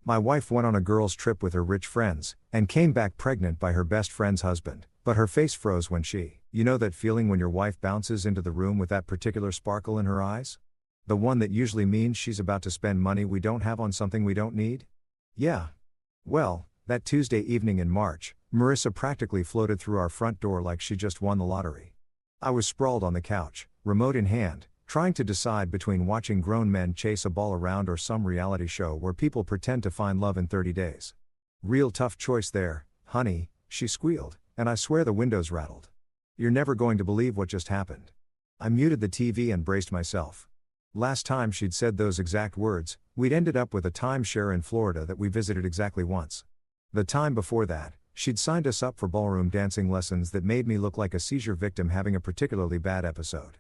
My wife went on a girls' trip with her rich friends, and came back pregnant by her best friend's husband, but her face froze when you know that feeling when your wife bounces into the room with that particular sparkle in her eyes? The one that usually means she's about to spend money we don't have on something we don't need? Yeah. Well, that Tuesday evening in March, Marissa practically floated through our front door like she just won the lottery. I was sprawled on the couch, remote in hand, trying to decide between watching grown men chase a ball around or some reality show where people pretend to find love in 30 days. Real tough choice there, honey, she squealed, and I swear the windows rattled. You're never going to believe what just happened. I muted the TV and braced myself. Last time she'd said those exact words, we'd ended up with a timeshare in Florida that we visited exactly once. The time before that, she'd signed us up for ballroom dancing lessons that made me look like a seizure victim having a particularly bad episode.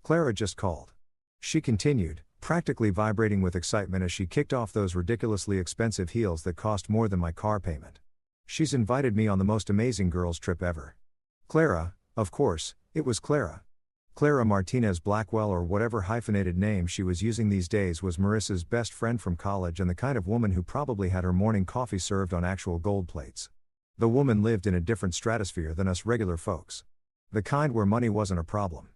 Clara just called. She continued, practically vibrating with excitement as she kicked off those ridiculously expensive heels that cost more than my car payment. She's invited me on the most amazing girls' trip ever. Clara, of course, it was Clara. Clara Martinez Blackwell, or whatever hyphenated name she was using these days, was Marissa's best friend from college and the kind of woman who probably had her morning coffee served on actual gold plates. The woman lived in a different stratosphere than us regular folks. The kind where money wasn't a problem.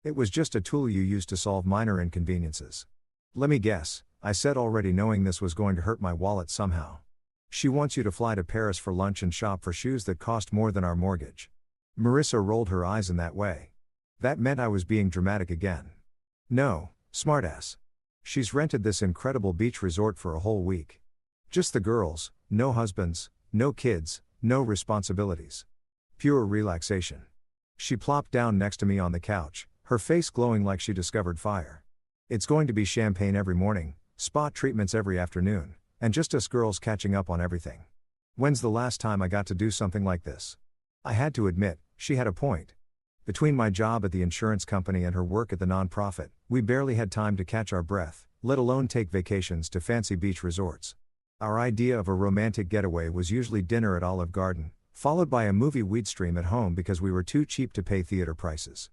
It was just a tool you used to solve minor inconveniences. Let me guess, I said, already knowing this was going to hurt my wallet somehow. She wants you to fly to Paris for lunch and shop for shoes that cost more than our mortgage. Marissa rolled her eyes in that way. That meant I was being dramatic again. No, smartass. She's rented this incredible beach resort for a whole week. Just the girls, no husbands, no kids, no responsibilities. Pure relaxation. She plopped down next to me on the couch, her face glowing like she discovered fire. It's going to be champagne every morning, spa treatments every afternoon, and just us girls catching up on everything. When's the last time I got to do something like this? I had to admit, she had a point. Between my job at the insurance company and her work at the nonprofit, we barely had time to catch our breath, let alone take vacations to fancy beach resorts. Our idea of a romantic getaway was usually dinner at Olive Garden, followed by a movie we'd stream at home because we were too cheap to pay theater prices.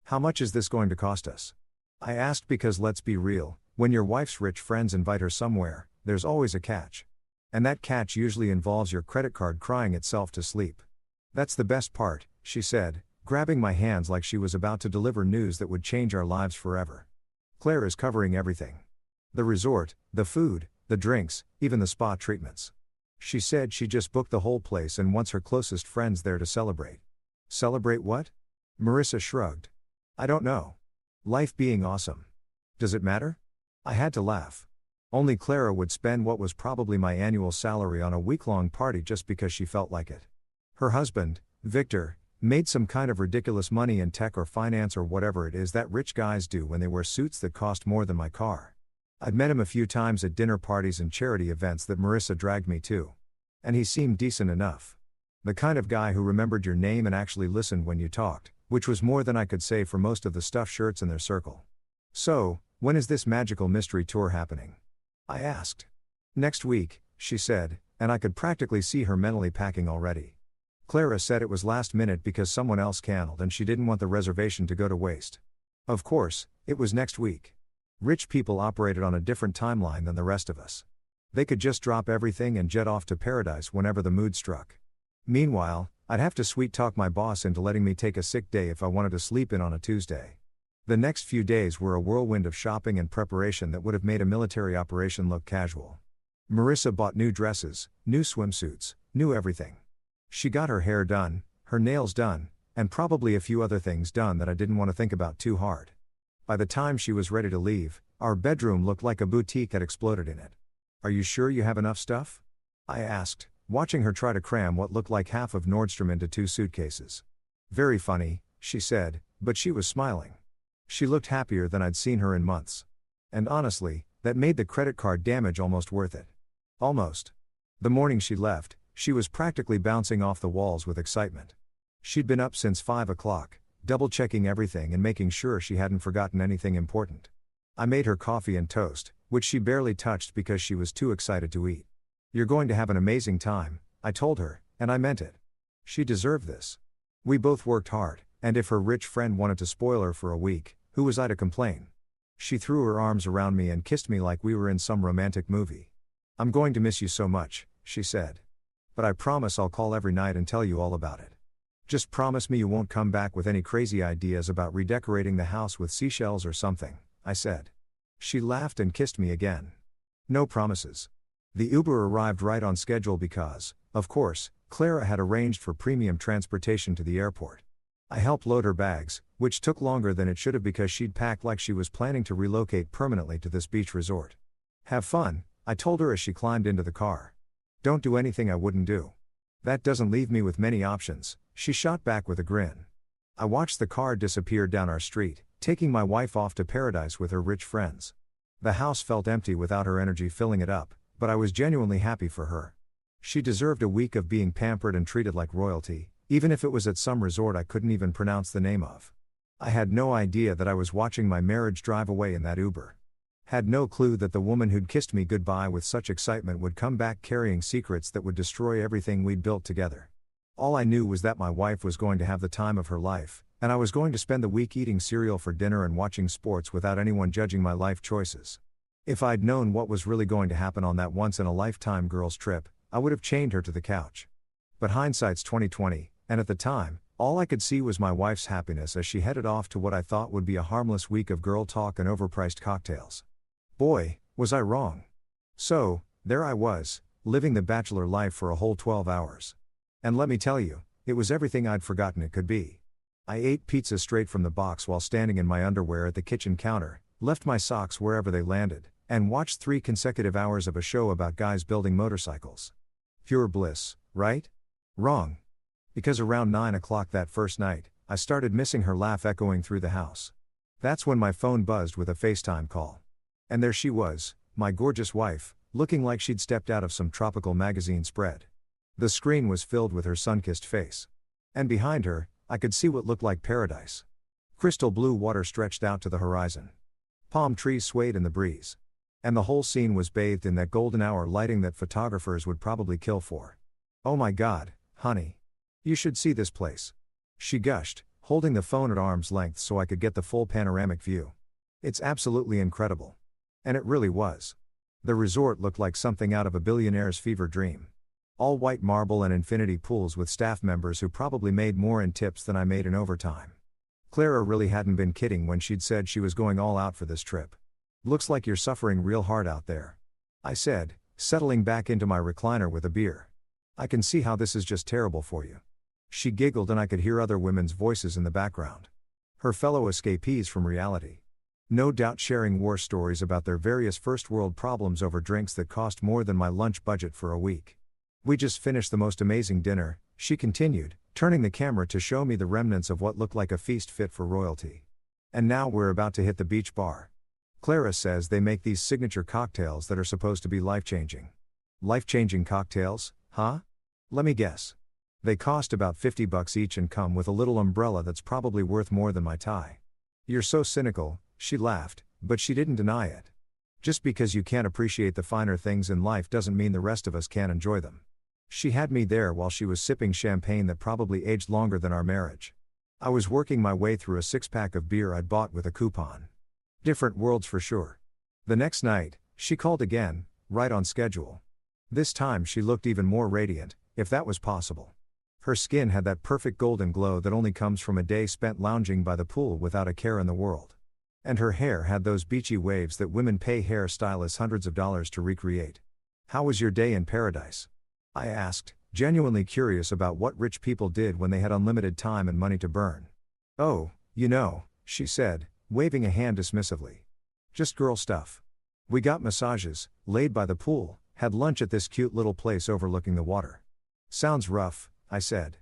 How much is this going to cost us? I asked because, let's be real, when your wife's rich friends invite her somewhere, there's always a catch. And that catch usually involves your credit card crying itself to sleep. That's the best part, she said, grabbing my hands like she was about to deliver news that would change our lives forever. Claire is covering everything. The resort, the food, the drinks, even the spa treatments. She said she just booked the whole place and wants her closest friends there to celebrate. Celebrate what? Marissa shrugged. I don't know. Life being awesome. Does it matter? I had to laugh. Only Clara would spend what was probably my annual salary on a week-long party just because she felt like it. Her husband, Victor, made some kind of ridiculous money in tech or finance or whatever it is that rich guys do when they wear suits that cost more than my car. I'd met him a few times at dinner parties and charity events that Marissa dragged me to. And he seemed decent enough. The kind of guy who remembered your name and actually listened when you talked, which was more than I could say for most of the stuffed shirts in their circle. So, when is this magical mystery tour happening? I asked. Next week, she said, and I could practically see her mentally packing already. Clara said it was last minute because someone else canceled and she didn't want the reservation to go to waste. Of course, it was next week. Rich people operated on a different timeline than the rest of us. They could just drop everything and jet off to paradise whenever the mood struck. Meanwhile, I'd have to sweet talk my boss into letting me take a sick day if I wanted to sleep in on a Tuesday. The next few days were a whirlwind of shopping and preparation that would have made a military operation look casual. Marissa bought new dresses, new swimsuits, new everything. She got her hair done, her nails done, and probably a few other things done that I didn't want to think about too hard. By the time she was ready to leave, our bedroom looked like a boutique had exploded in it. Are you sure you have enough stuff? I asked, watching her try to cram what looked like half of Nordstrom into 2 suitcases. Very funny, she said, but she was smiling. She looked happier than I'd seen her in months. And honestly, that made the credit card damage almost worth it. Almost. The morning she left, she was practically bouncing off the walls with excitement. She'd been up since 5 o'clock, double-checking everything and making sure she hadn't forgotten anything important. I made her coffee and toast, which she barely touched because she was too excited to eat. You're going to have an amazing time, I told her, and I meant it. She deserved this. We both worked hard, and if her rich friend wanted to spoil her for a week, who was I to complain? She threw her arms around me and kissed me like we were in some romantic movie. "I'm going to miss you so much," she said. "But I promise I'll call every night and tell you all about it. Just promise me you won't come back with any crazy ideas about redecorating the house with seashells or something," I said. She laughed and kissed me again. No promises. The Uber arrived right on schedule because, of course, Clara had arranged for premium transportation to the airport. I helped load her bags, which took longer than it should have because she'd packed like she was planning to relocate permanently to this beach resort. "Have fun," I told her as she climbed into the car. "Don't do anything I wouldn't do." "That doesn't leave me with many options," she shot back with a grin. I watched the car disappear down our street, taking my wife off to paradise with her rich friends. The house felt empty without her energy filling it up, but I was genuinely happy for her. She deserved a week of being pampered and treated like royalty, even if it was at some resort I couldn't even pronounce the name of. I had no idea that I was watching my marriage drive away in that Uber. Had no clue that the woman who'd kissed me goodbye with such excitement would come back carrying secrets that would destroy everything we'd built together. All I knew was that my wife was going to have the time of her life, and I was going to spend the week eating cereal for dinner and watching sports without anyone judging my life choices. If I'd known what was really going to happen on that once-in-a-lifetime girls' trip, I would have chained her to the couch. But hindsight's 20/20, and at the time, all I could see was my wife's happiness as she headed off to what I thought would be a harmless week of girl talk and overpriced cocktails. Boy, was I wrong. So, there I was, living the bachelor life for a whole 12 hours. And let me tell you, it was everything I'd forgotten it could be. I ate pizza straight from the box while standing in my underwear at the kitchen counter, left my socks wherever they landed, and watched 3 consecutive hours of a show about guys building motorcycles. Pure bliss, right? Wrong. Because around 9 o'clock that first night, I started missing her laugh echoing through the house. That's when my phone buzzed with a FaceTime call. And there she was, my gorgeous wife, looking like she'd stepped out of some tropical magazine spread. The screen was filled with her sun-kissed face. And behind her, I could see what looked like paradise. Crystal blue water stretched out to the horizon. Palm trees swayed in the breeze. And the whole scene was bathed in that golden hour lighting that photographers would probably kill for. "Oh my God, honey. You should see this place," she gushed, holding the phone at arm's length so I could get the full panoramic view. "It's absolutely incredible." And it really was. The resort looked like something out of a billionaire's fever dream. All white marble and infinity pools with staff members who probably made more in tips than I made in overtime. Clara really hadn't been kidding when she'd said she was going all out for this trip. "Looks like you're suffering real hard out there," I said, settling back into my recliner with a beer. "I can see how this is just terrible for you." She giggled and I could hear other women's voices in the background. Her fellow escapees from reality. No doubt sharing war stories about their various first world problems over drinks that cost more than my lunch budget for a week. "We just finished the most amazing dinner," she continued, turning the camera to show me the remnants of what looked like a feast fit for royalty. "And now we're about to hit the beach bar. Clara says they make these signature cocktails that are supposed to be life-changing." "Life-changing cocktails, huh?" "Let me guess. They cost about $50 each and come with a little umbrella that's probably worth more than my tie." "You're so cynical," she laughed, but she didn't deny it. "Just because you can't appreciate the finer things in life doesn't mean the rest of us can't enjoy them." She had me there while she was sipping champagne that probably aged longer than our marriage. I was working my way through a 6-pack of beer I'd bought with a coupon. Different worlds for sure. The next night, she called again, right on schedule. This time she looked even more radiant, if that was possible. Her skin had that perfect golden glow that only comes from a day spent lounging by the pool without a care in the world. And her hair had those beachy waves that women pay hair stylists hundreds of dollars to recreate. "How was your day in paradise?" I asked, genuinely curious about what rich people did when they had unlimited time and money to burn. "Oh, she said, waving a hand dismissively. "Just girl stuff. We got massages, laid by the pool, had lunch at this cute little place overlooking the water." "Sounds rough," I said.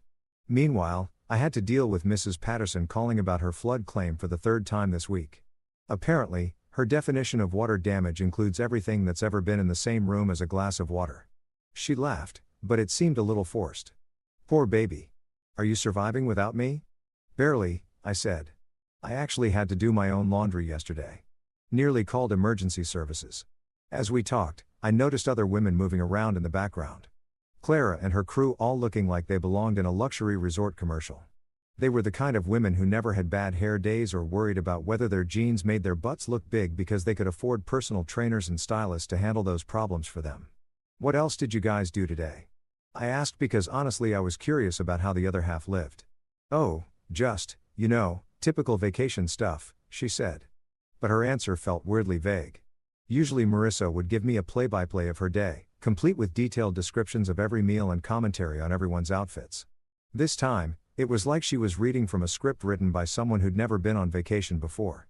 Meanwhile, I had to deal with Mrs. Patterson calling about her flood claim for the 3rd time this week. Apparently, her definition of water damage includes everything that's ever been in the same room as a glass of water. She laughed, but it seemed a little forced. "Poor baby. Are you surviving without me?" "Barely," I said. "I actually had to do my own laundry yesterday. Nearly called emergency services." As we talked, I noticed other women moving around in the background. Clara and her crew all looking like they belonged in a luxury resort commercial. They were the kind of women who never had bad hair days or worried about whether their jeans made their butts look big because they could afford personal trainers and stylists to handle those problems for them. What else did you guys do today? I asked because honestly I was curious about how the other half lived. Oh, just, typical vacation stuff, she said. But her answer felt weirdly vague. Usually Marissa would give me a play-by-play of her day, complete with detailed descriptions of every meal and commentary on everyone's outfits. This time, it was like she was reading from a script written by someone who'd never been on vacation before.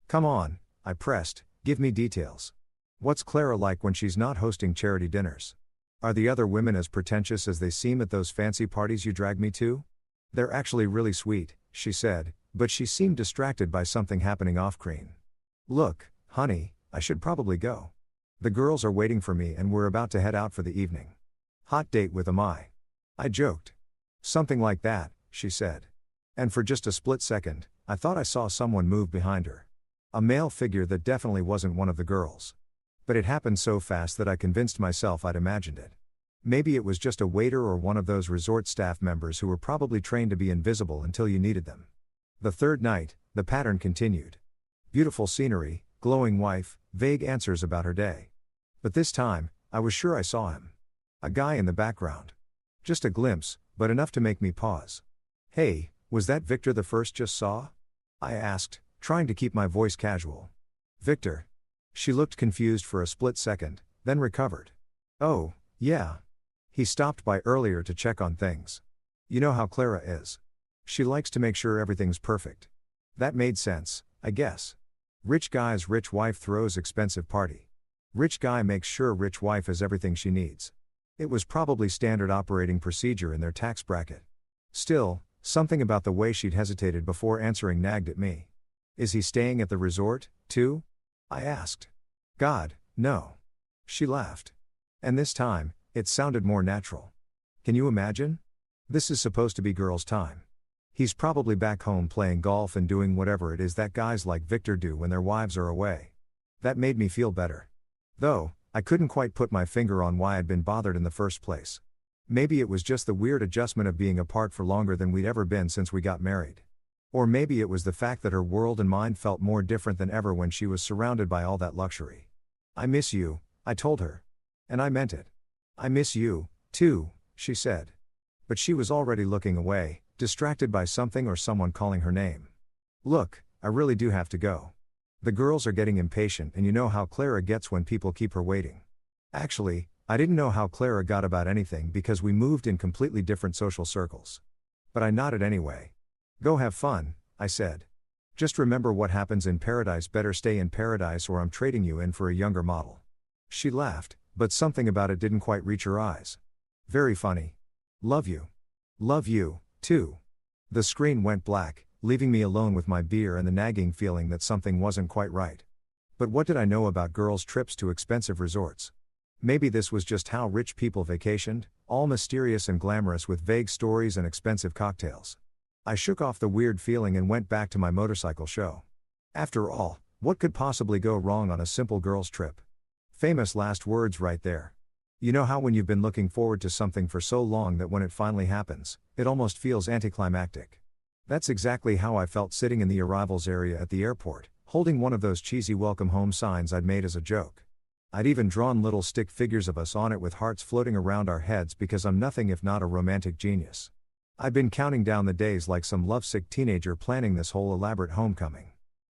Come on, I pressed, give me details. What's Clara like when she's not hosting charity dinners? Are the other women as pretentious as they seem at those fancy parties you drag me to? They're actually really sweet, she said, but she seemed distracted by something happening off-screen. Look, honey, I should probably go. The girls are waiting for me and we're about to head out for the evening. Hot date with Amai. I joked. Something like that, she said. And for just a split second, I thought I saw someone move behind her. A male figure that definitely wasn't one of the girls. But it happened so fast that I convinced myself I'd imagined it. Maybe it was just a waiter or one of those resort staff members who were probably trained to be invisible until you needed them. The third night, the pattern continued. Beautiful scenery, glowing wife, vague answers about her day. But this time, I was sure I saw him. A guy in the background. Just a glimpse, but enough to make me pause. Hey, was that Victor the first just saw? I asked, trying to keep my voice casual. Victor. She looked confused for a split second, then recovered. Oh, yeah. He stopped by earlier to check on things. You know how Clara is. She likes to make sure everything's perfect. That made sense, I guess. Rich guy's rich wife throws expensive party. Rich guy makes sure rich wife has everything she needs. It was probably standard operating procedure in their tax bracket. Still, something about the way she'd hesitated before answering nagged at me. Is he staying at the resort, too? I asked. God, no. She laughed. And this time, it sounded more natural. Can you imagine? This is supposed to be girls' time. He's probably back home playing golf and doing whatever it is that guys like Victor do when their wives are away. That made me feel better. Though, I couldn't quite put my finger on why I'd been bothered in the first place. Maybe it was just the weird adjustment of being apart for longer than we'd ever been since we got married. Or maybe it was the fact that her world and mine felt more different than ever when she was surrounded by all that luxury. I miss you, I told her. And I meant it. I miss you, too, she said. But she was already looking away, distracted by something or someone calling her name. Look, I really do have to go. The girls are getting impatient and you know how Clara gets when people keep her waiting. Actually, I didn't know how Clara got about anything because we moved in completely different social circles. But I nodded anyway. Go have fun, I said. Just remember what happens in paradise better stay in paradise or I'm trading you in for a younger model. She laughed, but something about it didn't quite reach her eyes. Very funny. Love you. Love you, too. The screen went black, leaving me alone with my beer and the nagging feeling that something wasn't quite right. But what did I know about girls' trips to expensive resorts? Maybe this was just how rich people vacationed, all mysterious and glamorous with vague stories and expensive cocktails. I shook off the weird feeling and went back to my motorcycle show. After all, what could possibly go wrong on a simple girls' trip? Famous last words right there. You know how when you've been looking forward to something for so long that when it finally happens, it almost feels anticlimactic. That's exactly how I felt sitting in the arrivals area at the airport, holding one of those cheesy welcome home signs I'd made as a joke. I'd even drawn little stick figures of us on it with hearts floating around our heads because I'm nothing if not a romantic genius. I'd been counting down the days like some lovesick teenager planning this whole elaborate homecoming.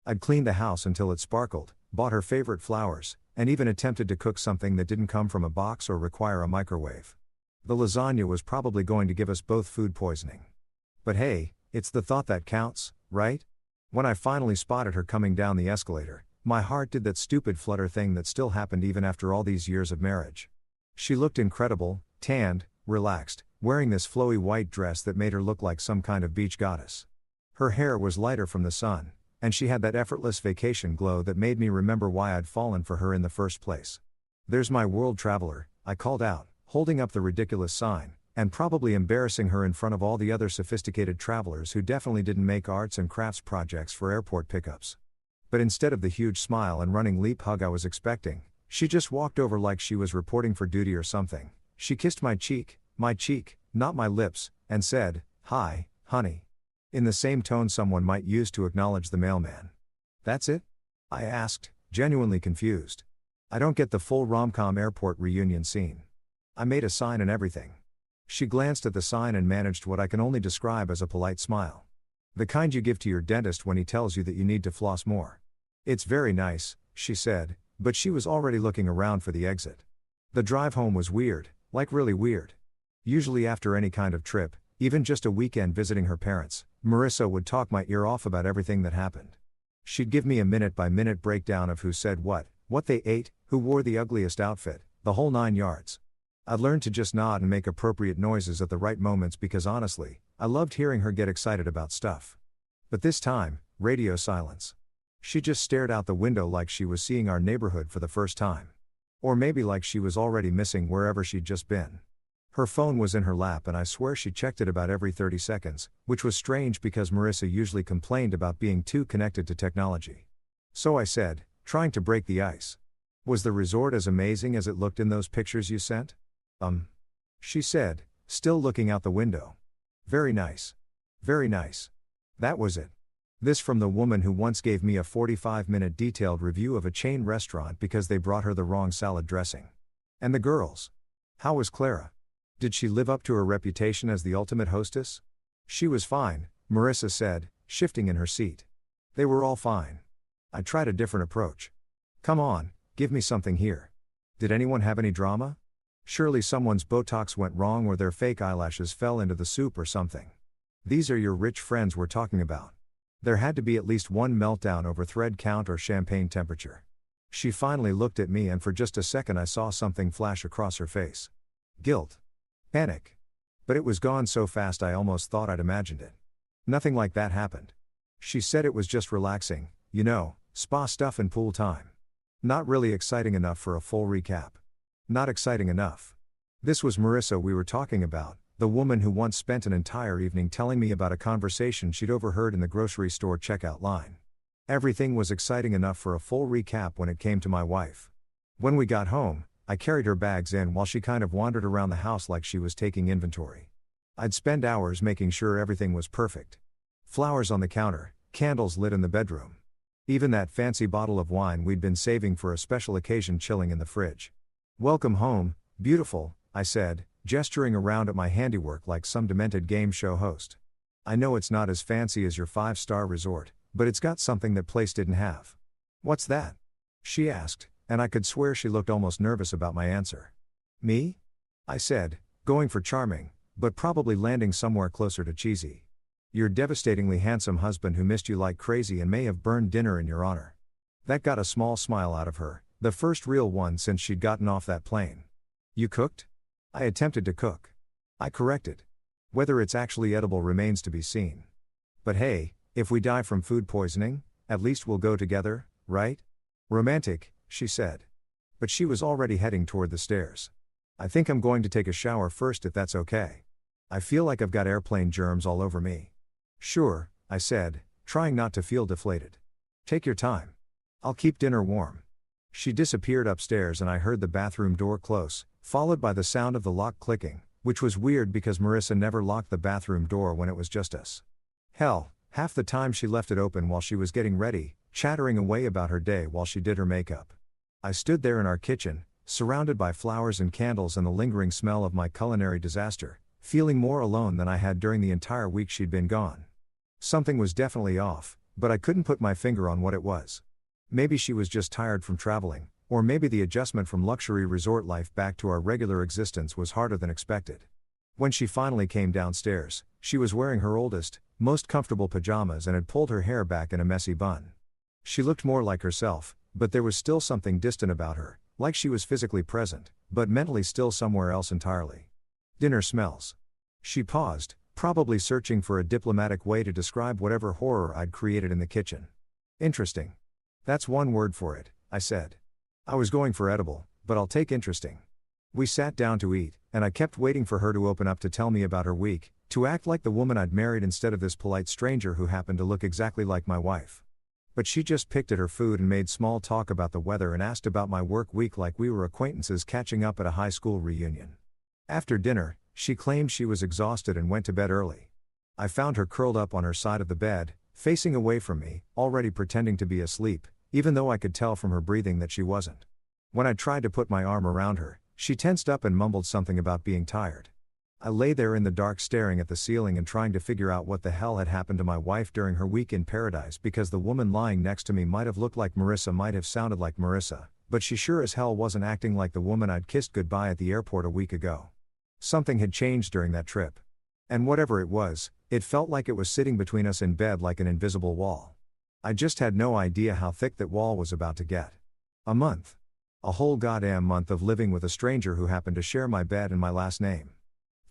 I'd cleaned the house until it sparkled, bought her favorite flowers, and even attempted to cook something that didn't come from a box or require a microwave. The lasagna was probably going to give us both food poisoning. But hey, it's the thought that counts, right? When I finally spotted her coming down the escalator, my heart did that stupid flutter thing that still happened even after all these years of marriage. She looked incredible, tanned, relaxed, wearing this flowy white dress that made her look like some kind of beach goddess. Her hair was lighter from the sun, and she had that effortless vacation glow that made me remember why I'd fallen for her in the first place. There's my world traveler, I called out, holding up the ridiculous sign, and probably embarrassing her in front of all the other sophisticated travelers who definitely didn't make arts and crafts projects for airport pickups. But instead of the huge smile and running leap hug I was expecting, she just walked over like she was reporting for duty or something. She kissed my cheek, not my lips, and said, "Hi, honey." In the same tone someone might use to acknowledge the mailman. That's it? I asked, genuinely confused. I don't get the full rom-com airport reunion scene. I made a sign and everything. She glanced at the sign and managed what I can only describe as a polite smile. The kind you give to your dentist when he tells you that you need to floss more. It's very nice, she said, but she was already looking around for the exit. The drive home was weird, like really weird. Usually after any kind of trip, even just a weekend visiting her parents, Marissa would talk my ear off about everything that happened. She'd give me a minute-by-minute breakdown of who said what they ate, who wore the ugliest outfit, the whole 9 yards. I'd learned to just nod and make appropriate noises at the right moments because honestly, I loved hearing her get excited about stuff. But this time, radio silence. She just stared out the window like she was seeing our neighborhood for the first time. Or maybe like she was already missing wherever she'd just been. Her phone was in her lap and I swear she checked it about every 30 seconds, which was strange because Marissa usually complained about being too connected to technology. So I said, trying to break the ice. Was the resort as amazing as it looked in those pictures you sent? She said, still looking out the window. Very nice. Very nice. That was it. This from the woman who once gave me a 45-minute detailed review of a chain restaurant because they brought her the wrong salad dressing. And the girls? How was Clara? Did she live up to her reputation as the ultimate hostess? She was fine, Marissa said, shifting in her seat. They were all fine. I tried a different approach. Come on, give me something here. Did anyone have any drama? Surely someone's Botox went wrong or their fake eyelashes fell into the soup or something. These are your rich friends we're talking about. There had to be at least one meltdown over thread count or champagne temperature. She finally looked at me and for just a second I saw something flash across her face. Guilt. Panic. But it was gone so fast I almost thought I'd imagined it. Nothing like that happened. She said it was just relaxing, spa stuff and pool time. Not really exciting enough for a full recap. Not exciting enough. This was Marissa we were talking about, the woman who once spent an entire evening telling me about a conversation she'd overheard in the grocery store checkout line. Everything was exciting enough for a full recap when it came to my wife. When we got home, I carried her bags in while she kind of wandered around the house like she was taking inventory. I'd spend hours making sure everything was perfect. Flowers on the counter, candles lit in the bedroom. Even that fancy bottle of wine we'd been saving for a special occasion chilling in the fridge. Welcome home, beautiful, I said, gesturing around at my handiwork like some demented game show host. I know it's not as fancy as your 5-star resort, but it's got something that place didn't have. What's that? She asked, and I could swear she looked almost nervous about my answer. Me? I said, going for charming, but probably landing somewhere closer to cheesy. Your devastatingly handsome husband who missed you like crazy and may have burned dinner in your honor. That got a small smile out of her, the first real one since she'd gotten off that plane. You cooked? I attempted to cook. I corrected. Whether it's actually edible remains to be seen. But hey, if we die from food poisoning, at least we'll go together, right? Romantic, she said. But she was already heading toward the stairs. I think I'm going to take a shower first if that's okay. I feel like I've got airplane germs all over me. Sure, I said, trying not to feel deflated. Take your time. I'll keep dinner warm. She disappeared upstairs and I heard the bathroom door close, followed by the sound of the lock clicking, which was weird because Marissa never locked the bathroom door when it was just us. Hell, half the time she left it open while she was getting ready, chattering away about her day while she did her makeup. I stood there in our kitchen, surrounded by flowers and candles and the lingering smell of my culinary disaster, feeling more alone than I had during the entire week she'd been gone. Something was definitely off, but I couldn't put my finger on what it was. Maybe she was just tired from traveling, or maybe the adjustment from luxury resort life back to our regular existence was harder than expected. When she finally came downstairs, she was wearing her oldest, most comfortable pajamas and had pulled her hair back in a messy bun. She looked more like herself, but there was still something distant about her, like she was physically present, but mentally still somewhere else entirely. Dinner smells. She paused, probably searching for a diplomatic way to describe whatever horror I'd created in the kitchen. Interesting. That's one word for it, I said. I was going for edible, but I'll take interesting. We sat down to eat, and I kept waiting for her to open up to tell me about her week, to act like the woman I'd married instead of this polite stranger who happened to look exactly like my wife. But she just picked at her food and made small talk about the weather and asked about my work week like we were acquaintances catching up at a high school reunion. After dinner, she claimed she was exhausted and went to bed early. I found her curled up on her side of the bed, facing away from me, already pretending to be asleep, even though I could tell from her breathing that she wasn't. When I tried to put my arm around her, She tensed up and mumbled something about being tired. I lay there in the dark staring at the ceiling and trying to figure out what the hell had happened to my wife during her week in paradise, because the woman lying next to me might have looked like Marissa, might have sounded like Marissa, but she sure as hell wasn't acting like the woman I'd kissed goodbye at the airport a week ago. Something had changed during that trip. And whatever it was, it felt like it was sitting between us in bed like an invisible wall. I just had no idea how thick that wall was about to get. A month. A whole goddamn month of living with a stranger who happened to share my bed and my last name.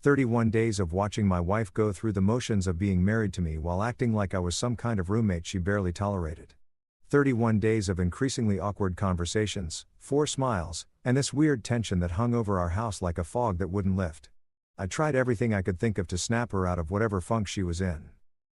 31 days of watching my wife go through the motions of being married to me while acting like I was some kind of roommate she barely tolerated. 31 days of increasingly awkward conversations, 4 smiles, and this weird tension that hung over our house like a fog that wouldn't lift. I tried everything I could think of to snap her out of whatever funk she was in.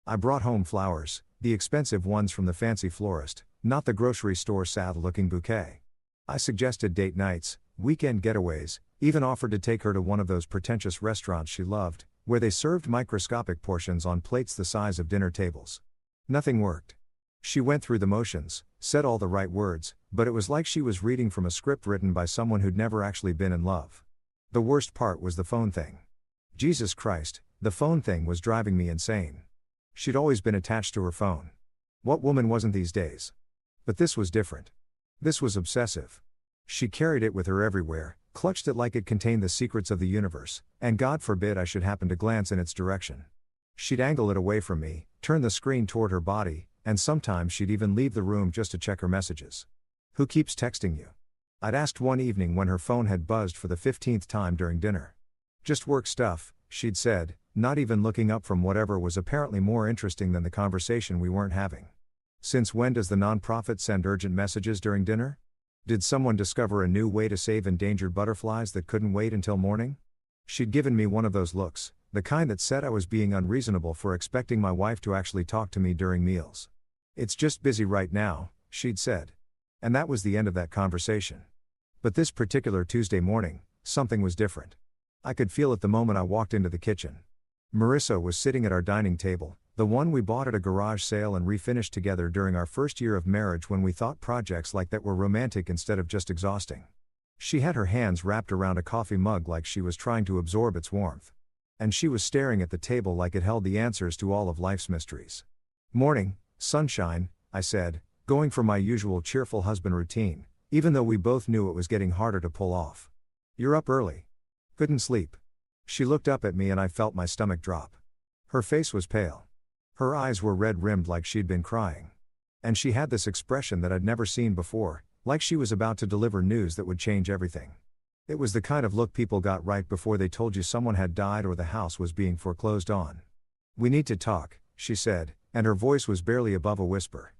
I brought home flowers, the expensive ones from the fancy florist, not the grocery store sad-looking bouquet. I suggested date nights, weekend getaways, even offered to take her to one of those pretentious restaurants she loved, where they served microscopic portions on plates the size of dinner tables. Nothing worked. She went through the motions, said all the right words, but it was like she was reading from a script written by someone who'd never actually been in love. The worst part was the phone thing. Jesus Christ, the phone thing was driving me insane. She'd always been attached to her phone. What woman wasn't these days? But this was different. This was obsessive. She carried it with her everywhere, clutched it like it contained the secrets of the universe, and God forbid I should happen to glance in its direction. She'd angle it away from me, turn the screen toward her body, and sometimes she'd even leave the room just to check her messages. Who keeps texting you? I'd asked one evening when her phone had buzzed for the 15th time during dinner. Just work stuff, she'd said, not even looking up from whatever was apparently more interesting than the conversation we weren't having. Since when does the nonprofit send urgent messages during dinner? Did someone discover a new way to save endangered butterflies that couldn't wait until morning? She'd given me one of those looks, the kind that said I was being unreasonable for expecting my wife to actually talk to me during meals. It's just busy right now, she'd said. And that was the end of that conversation. But this particular Tuesday morning, something was different. I could feel it the moment I walked into the kitchen. Marissa was sitting at our dining table, the one we bought at a garage sale and refinished together during our first year of marriage when we thought projects like that were romantic instead of just exhausting. She had her hands wrapped around a coffee mug like she was trying to absorb its warmth. And she was staring at the table like it held the answers to all of life's mysteries. "Morning, sunshine," I said, going for my usual cheerful husband routine, even though we both knew it was getting harder to pull off. "You're up early." "Couldn't sleep." She looked up at me and I felt my stomach drop. Her face was pale. Her eyes were red-rimmed like she'd been crying. And she had this expression that I'd never seen before, like she was about to deliver news that would change everything. It was the kind of look people got right before they told you someone had died or the house was being foreclosed on. "We need to talk," she said, and her voice was barely above a whisper.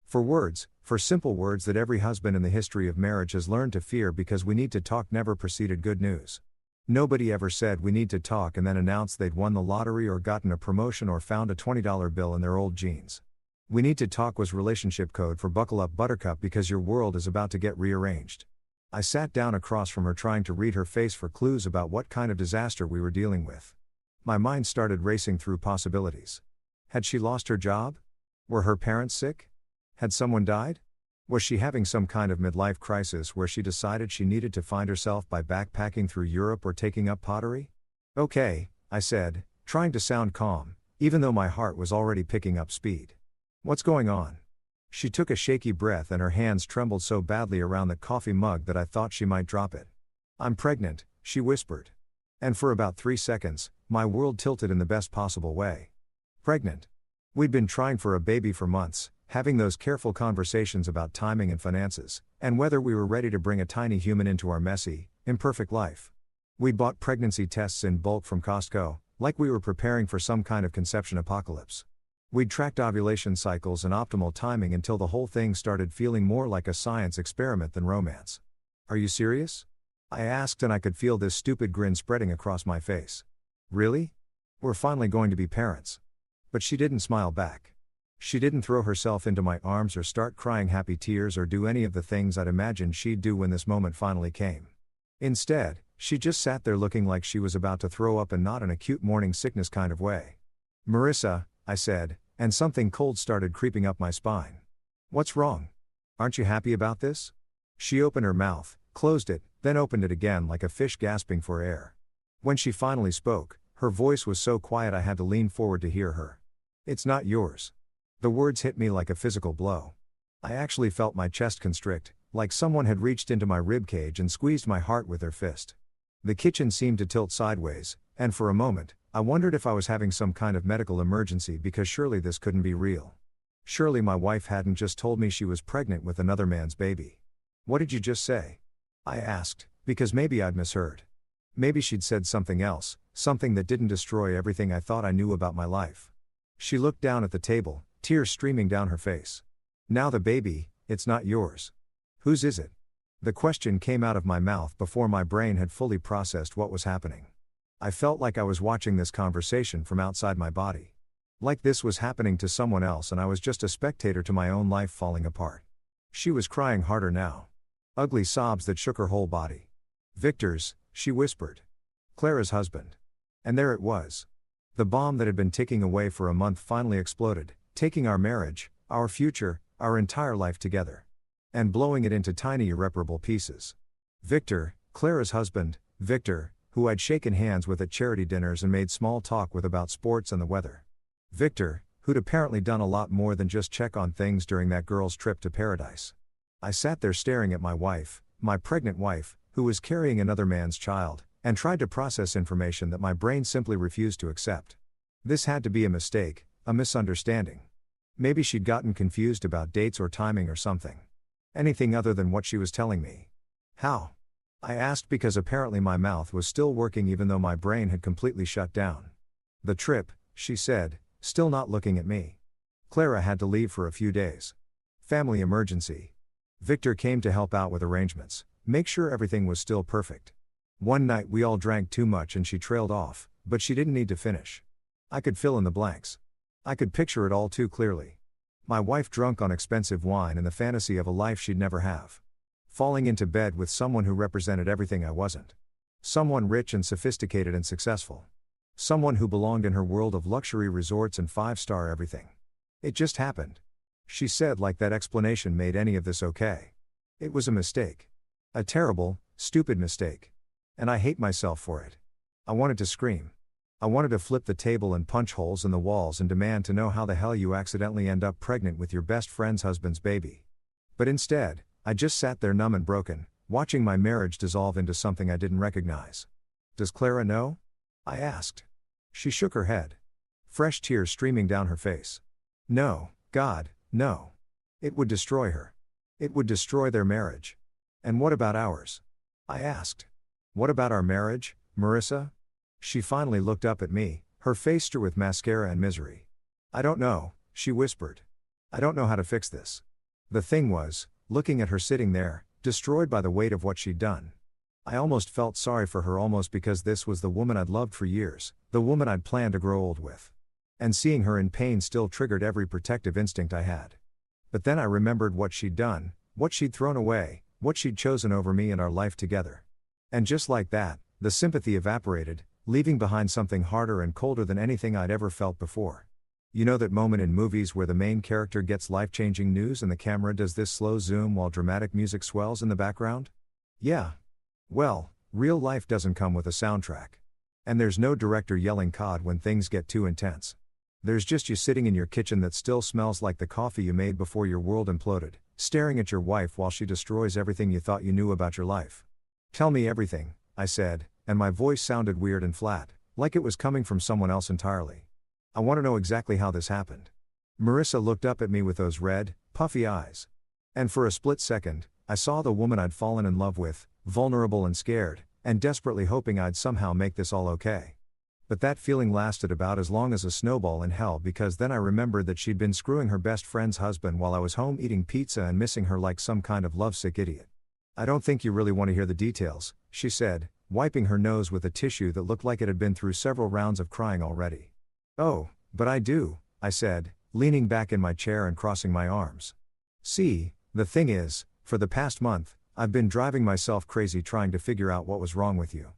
For simple words that every husband in the history of marriage has learned to fear because "we need to talk" never preceded good news. Nobody ever said "we need to talk" and then announced they'd won the lottery or gotten a promotion or found a $20 bill in their old jeans. "We need to talk" was relationship code for "buckle up buttercup because your world is about to get rearranged." I sat down across from her trying to read her face for clues about what kind of disaster we were dealing with. My mind started racing through possibilities. Had she lost her job? Were her parents sick? Had someone died? Was she having some kind of midlife crisis where she decided she needed to find herself by backpacking through Europe or taking up pottery? "Okay," I said, trying to sound calm, even though my heart was already picking up speed. "What's going on?" She took a shaky breath and her hands trembled so badly around the coffee mug that I thought she might drop it. "I'm pregnant," she whispered. And for about 3 seconds, my world tilted in the best possible way. Pregnant. We'd been trying for a baby for months, having those careful conversations about timing and finances, and whether we were ready to bring a tiny human into our messy, imperfect life. We'd bought pregnancy tests in bulk from Costco, like we were preparing for some kind of conception apocalypse. We'd tracked ovulation cycles and optimal timing until the whole thing started feeling more like a science experiment than romance. "Are you serious?" I asked, and I could feel this stupid grin spreading across my face. "Really? We're finally going to be parents." But she didn't smile back. She didn't throw herself into my arms or start crying happy tears or do any of the things I'd imagined she'd do when this moment finally came. Instead, she just sat there looking like she was about to throw up, and not an acute morning sickness kind of way. "Marissa," I said, and something cold started creeping up my spine. "What's wrong? Aren't you happy about this?" She opened her mouth, closed it, then opened it again like a fish gasping for air. When she finally spoke, her voice was so quiet I had to lean forward to hear her. "It's not yours." The words hit me like a physical blow. I actually felt my chest constrict, like someone had reached into my ribcage and squeezed my heart with their fist. The kitchen seemed to tilt sideways, and for a moment, I wondered if I was having some kind of medical emergency because surely this couldn't be real. Surely my wife hadn't just told me she was pregnant with another man's baby. "What did you just say?" I asked, because maybe I'd misheard. Maybe she'd said something else, something that didn't destroy everything I thought I knew about my life. She looked down at the table, tears streaming down her face. "Now the baby, it's not yours. Whose is it?" The question came out of my mouth before my brain had fully processed what was happening. I felt like I was watching this conversation from outside my body. Like this was happening to someone else and I was just a spectator to my own life falling apart. She was crying harder now. Ugly sobs that shook her whole body. "Victor's," she whispered. "Clara's husband." And there it was. The bomb that had been ticking away for a month finally exploded, taking our marriage, our future, our entire life together, and blowing it into tiny irreparable pieces. Victor, Clara's husband, Victor, who I'd shaken hands with at charity dinners and made small talk with about sports and the weather. Victor, who'd apparently done a lot more than just check on things during that girl's trip to paradise. I sat there staring at my wife, my pregnant wife, who was carrying another man's child, and tried to process information that my brain simply refused to accept. This had to be a mistake, a misunderstanding. Maybe she'd gotten confused about dates or timing or something. Anything other than what she was telling me. "How?" I asked because apparently my mouth was still working even though my brain had completely shut down. "The trip," she said, still not looking at me. "Clara had to leave for a few days. Family emergency. Victor came to help out with arrangements, make sure everything was still perfect. One night we all drank too much and she trailed off, but she didn't need to finish." I could fill in the blanks. I could picture it all too clearly. My wife drunk on expensive wine and the fantasy of a life she'd never have. Falling into bed with someone who represented everything I wasn't. Someone rich and sophisticated and successful. Someone who belonged in her world of luxury resorts and five-star everything. "It just happened," she said, like that explanation made any of this okay. "It was a mistake. A terrible, stupid mistake. And I hate myself for it." I wanted to scream. I wanted to flip the table and punch holes in the walls and demand to know how the hell you accidentally end up pregnant with your best friend's husband's baby. But instead, I just sat there numb and broken, watching my marriage dissolve into something I didn't recognize. "Does Clara know?" I asked. She shook her head. Fresh tears streaming down her face. "No, God, no. It would destroy her. It would destroy their marriage." "And what about ours?" I asked. "What about our marriage, Marissa?" She finally looked up at me, her face streaked with mascara and misery. "I don't know," she whispered. "I don't know how to fix this." The thing was, looking at her sitting there, destroyed by the weight of what she'd done. I almost felt sorry for her, almost because this was the woman I'd loved for years, the woman I'd planned to grow old with. And seeing her in pain still triggered every protective instinct I had. But then I remembered what she'd done, what she'd thrown away, what she'd chosen over me and our life together. And just like that, the sympathy evaporated, leaving behind something harder and colder than anything I'd ever felt before. You know that moment in movies where the main character gets life-changing news and the camera does this slow zoom while dramatic music swells in the background? Yeah. Well, real life doesn't come with a soundtrack. And there's no director yelling COD when things get too intense. There's just you sitting in your kitchen that still smells like the coffee you made before your world imploded, staring at your wife while she destroys everything you thought you knew about your life. "Tell me everything," I said, and my voice sounded weird and flat, like it was coming from someone else entirely. "I want to know exactly how this happened." Marissa looked up at me with those red, puffy eyes. And for a split second, I saw the woman I'd fallen in love with, vulnerable and scared, and desperately hoping I'd somehow make this all okay. But that feeling lasted about as long as a snowball in hell, because then I remembered that she'd been screwing her best friend's husband while I was home eating pizza and missing her like some kind of lovesick idiot. "I don't think you really want to hear the details," she said, wiping her nose with a tissue that looked like it had been through several rounds of crying already. "Oh, but I do," I said, leaning back in my chair and crossing my arms. "See, the thing is, for the past month, I've been driving myself crazy trying to figure out what was wrong with you.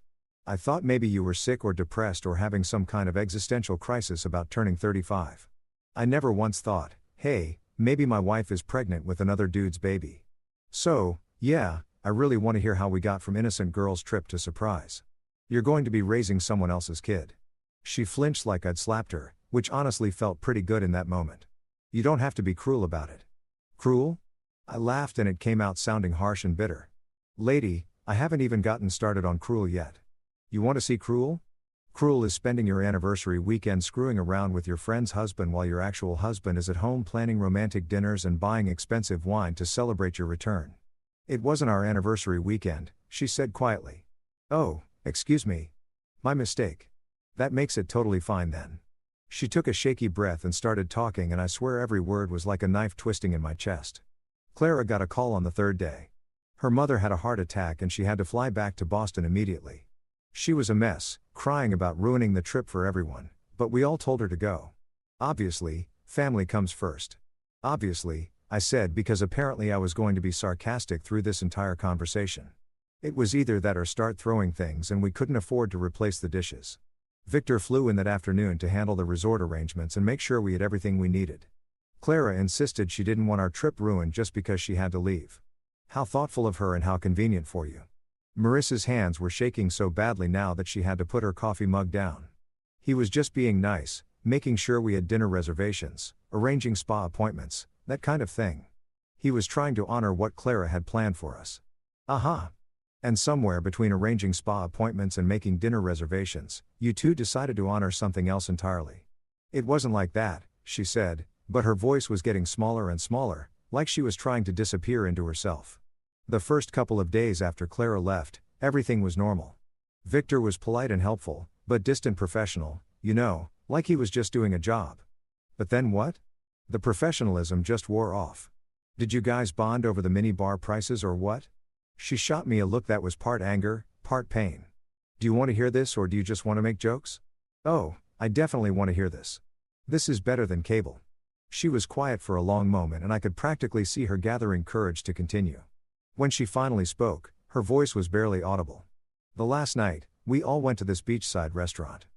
I thought maybe you were sick or depressed or having some kind of existential crisis about turning 35. I never once thought, hey, maybe my wife is pregnant with another dude's baby. So, yeah, I really want to hear how we got from innocent girl's trip to surprise. You're going to be raising someone else's kid. She flinched like I'd slapped her, which honestly felt pretty good in that moment. You don't have to be cruel about it. Cruel? I laughed and it came out sounding harsh and bitter. Lady, I haven't even gotten started on cruel yet. You want to see cruel? Cruel is spending your anniversary weekend screwing around with your friend's husband while your actual husband is at home planning romantic dinners and buying expensive wine to celebrate your return. It wasn't our anniversary weekend, she said quietly. Oh, excuse me. My mistake. That makes it totally fine then. She took a shaky breath and started talking, and I swear every word was like a knife twisting in my chest. Clara got a call on the third day. Her mother had a heart attack and she had to fly back to Boston immediately. She was a mess, crying about ruining the trip for everyone, but we all told her to go. Obviously, family comes first. Obviously, I said, because apparently I was going to be sarcastic through this entire conversation. It was either that or start throwing things, and we couldn't afford to replace the dishes. Victor flew in that afternoon to handle the resort arrangements and make sure we had everything we needed. Clara insisted she didn't want our trip ruined just because she had to leave. How thoughtful of her and how convenient for you. Marissa's hands were shaking so badly now that she had to put her coffee mug down. He was just being nice, making sure we had dinner reservations, arranging spa appointments, that kind of thing. He was trying to honor what Clara had planned for us. Aha! And somewhere between arranging spa appointments and making dinner reservations, you two decided to honor something else entirely. It wasn't like that, she said, but her voice was getting smaller and smaller, like she was trying to disappear into herself. The first couple of days after Clara left, everything was normal. Victor was polite and helpful, but distant professional, like he was just doing a job. But then what? The professionalism just wore off. Did you guys bond over the mini-bar prices or what? She shot me a look that was part anger, part pain. Do you want to hear this, or do you just want to make jokes? Oh, I definitely want to hear this. This is better than cable. She was quiet for a long moment and I could practically see her gathering courage to continue. When she finally spoke, her voice was barely audible. The last night, we all went to this beachside restaurant.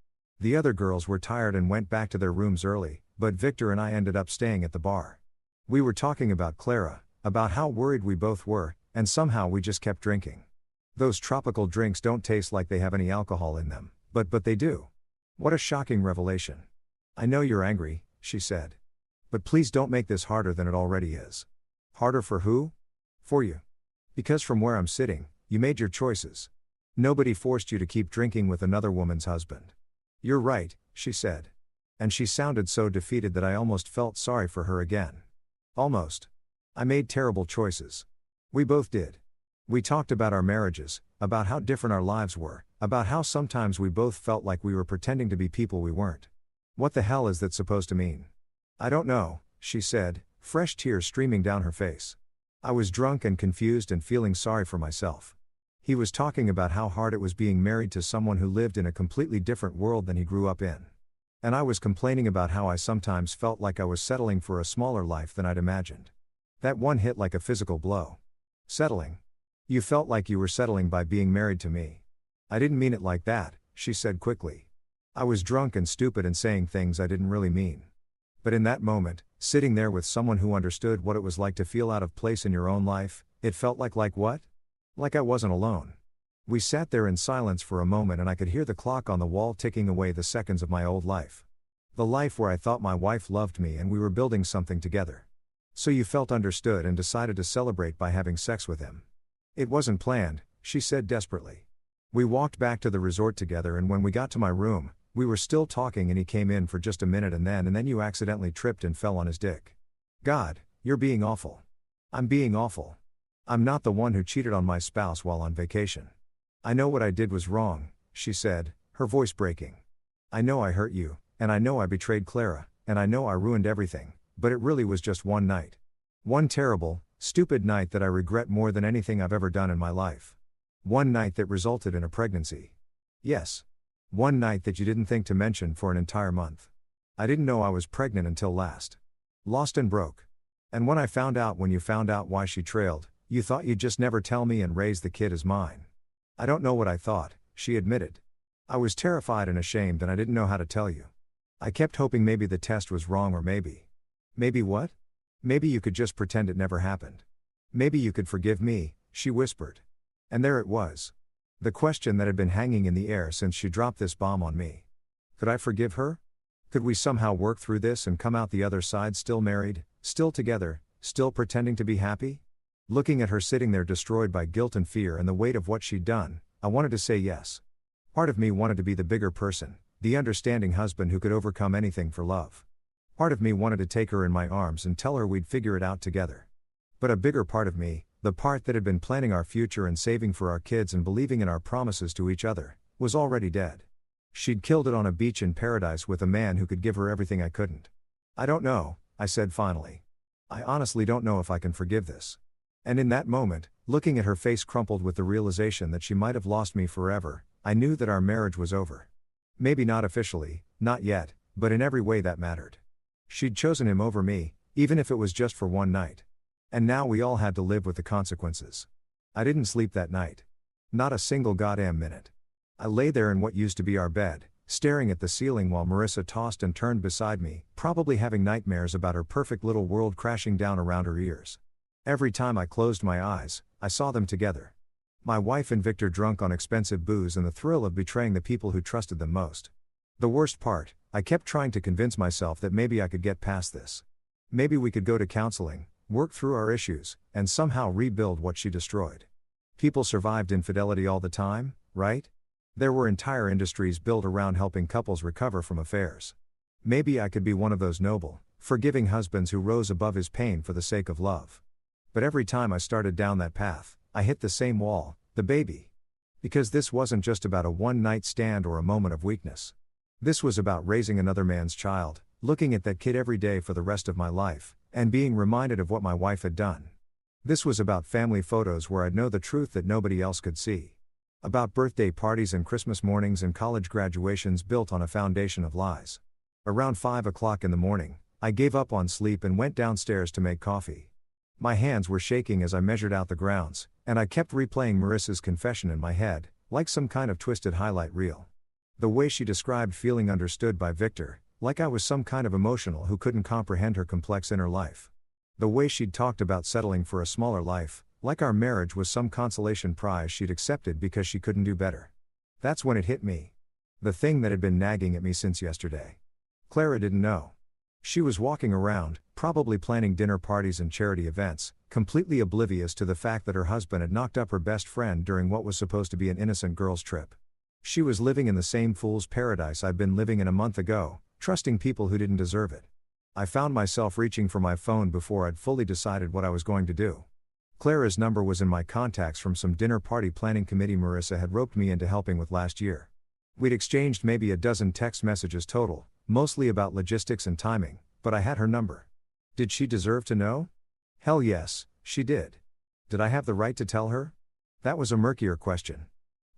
The other girls were tired and went back to their rooms early, but Victor and I ended up staying at the bar. We were talking about Clara, about how worried we both were, and somehow we just kept drinking. Those tropical drinks don't taste like they have any alcohol in them, but they do. What a shocking revelation. I know you're angry, she said. But please don't make this harder than it already is. Harder for who? For you. Because from where I'm sitting, you made your choices. Nobody forced you to keep drinking with another woman's husband. You're right, she said. And she sounded so defeated that I almost felt sorry for her again. Almost. I made terrible choices. We both did. We talked about our marriages, about how different our lives were, about how sometimes we both felt like we were pretending to be people we weren't. What the hell is that supposed to mean? I don't know, she said, fresh tears streaming down her face. I was drunk and confused and feeling sorry for myself. He was talking about how hard it was being married to someone who lived in a completely different world than he grew up in. And I was complaining about how I sometimes felt like I was settling for a smaller life than I'd imagined. That one hit like a physical blow. Settling. You felt like you were settling by being married to me. I didn't mean it like that, she said quickly. I was drunk and stupid and saying things I didn't really mean. But in that moment, sitting there with someone who understood what it was like to feel out of place in your own life, it felt like what? Like I wasn't alone. We sat there in silence for a moment and I could hear the clock on the wall ticking away the seconds of my old life. The life where I thought my wife loved me and we were building something together. So you felt understood and decided to celebrate by having sex with him. It wasn't planned, she said desperately. We walked back to the resort together and when we got to my room, we were still talking and he came in for just a minute and then you accidentally tripped and fell on his dick. God, you're being awful. I'm being awful. I'm not the one who cheated on my spouse while on vacation. I know what I did was wrong, she said, her voice breaking. I know I hurt you, and I know I betrayed Clara, and I know I ruined everything, but it really was just one night. One terrible, stupid night that I regret more than anything I've ever done in my life. One night that resulted in a pregnancy. Yes. One night that you didn't think to mention for an entire month. I didn't know I was pregnant until last. Lost and broke. And when you found out why she trailed, you thought you'd just never tell me and raise the kid as mine. I don't know what I thought, she admitted. I was terrified and ashamed and I didn't know how to tell you. I kept hoping maybe the test was wrong or maybe. Maybe what? Maybe you could just pretend it never happened. Maybe you could forgive me, she whispered. And there it was. The question that had been hanging in the air since she dropped this bomb on me. Could I forgive her? Could we somehow work through this and come out the other side still married, still together, still pretending to be happy? Looking at her sitting there destroyed by guilt and fear and the weight of what she'd done, I wanted to say yes. Part of me wanted to be the bigger person, the understanding husband who could overcome anything for love. Part of me wanted to take her in my arms and tell her we'd figure it out together. But a bigger part of me, the part that had been planning our future and saving for our kids and believing in our promises to each other, was already dead. She'd killed it on a beach in paradise with a man who could give her everything I couldn't. I don't know, I said finally. I honestly don't know if I can forgive this. And in that moment, looking at her face crumpled with the realization that she might have lost me forever, I knew that our marriage was over. Maybe not officially, not yet, but in every way that mattered. She'd chosen him over me, even if it was just for one night. And now we all had to live with the consequences. I didn't sleep that night. Not a single goddamn minute. I lay there in what used to be our bed, staring at the ceiling while Marissa tossed and turned beside me, probably having nightmares about her perfect little world crashing down around her ears. Every time I closed my eyes, I saw them together. My wife and Victor drunk on expensive booze and the thrill of betraying the people who trusted them most. The worst part, I kept trying to convince myself that maybe I could get past this. Maybe we could go to counseling, work through our issues, and somehow rebuild what she destroyed. People survived infidelity all the time, right? There were entire industries built around helping couples recover from affairs. Maybe I could be one of those noble, forgiving husbands who rose above his pain for the sake of love. But every time I started down that path, I hit the same wall, the baby. Because this wasn't just about a one-night stand or a moment of weakness. This was about raising another man's child, looking at that kid every day for the rest of my life, and being reminded of what my wife had done. This was about family photos where I'd know the truth that nobody else could see. About birthday parties and Christmas mornings and college graduations built on a foundation of lies. Around 5 o'clock in the morning, I gave up on sleep and went downstairs to make coffee. My hands were shaking as I measured out the grounds, and I kept replaying Marissa's confession in my head, like some kind of twisted highlight reel. The way she described feeling understood by Victor, like I was some kind of emotional who couldn't comprehend her complex inner life. The way she'd talked about settling for a smaller life, like our marriage was some consolation prize she'd accepted because she couldn't do better. That's when it hit me. The thing that had been nagging at me since yesterday. Clara didn't know. She was walking around, probably planning dinner parties and charity events, completely oblivious to the fact that her husband had knocked up her best friend during what was supposed to be an innocent girls' trip. She was living in the same fool's paradise I'd been living in a month ago, trusting people who didn't deserve it. I found myself reaching for my phone before I'd fully decided what I was going to do. Clara's number was in my contacts from some dinner party planning committee Marissa had roped me into helping with last year. We'd exchanged maybe a dozen text messages total, mostly about logistics and timing, but I had her number. Did she deserve to know? Hell yes, she did. Did I have the right to tell her? That was a murkier question.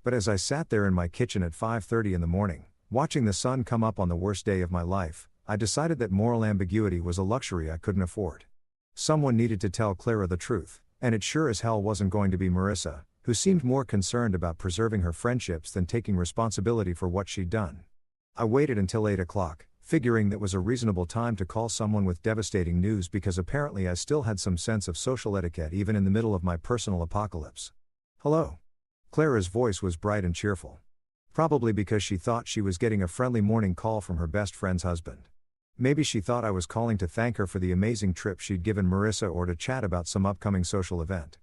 But as I sat there in my kitchen at 5:30 in the morning, watching the sun come up on the worst day of my life, I decided that moral ambiguity was a luxury I couldn't afford. Someone needed to tell Clara the truth, and it sure as hell wasn't going to be Marissa, who seemed more concerned about preserving her friendships than taking responsibility for what she'd done. I waited until 8 o'clock, figuring that was a reasonable time to call someone with devastating news because apparently I still had some sense of social etiquette even in the middle of my personal apocalypse. Hello. Clara's voice was bright and cheerful. Probably because she thought she was getting a friendly morning call from her best friend's husband. Maybe she thought I was calling to thank her for the amazing trip she'd given Marissa or to chat about some upcoming social event.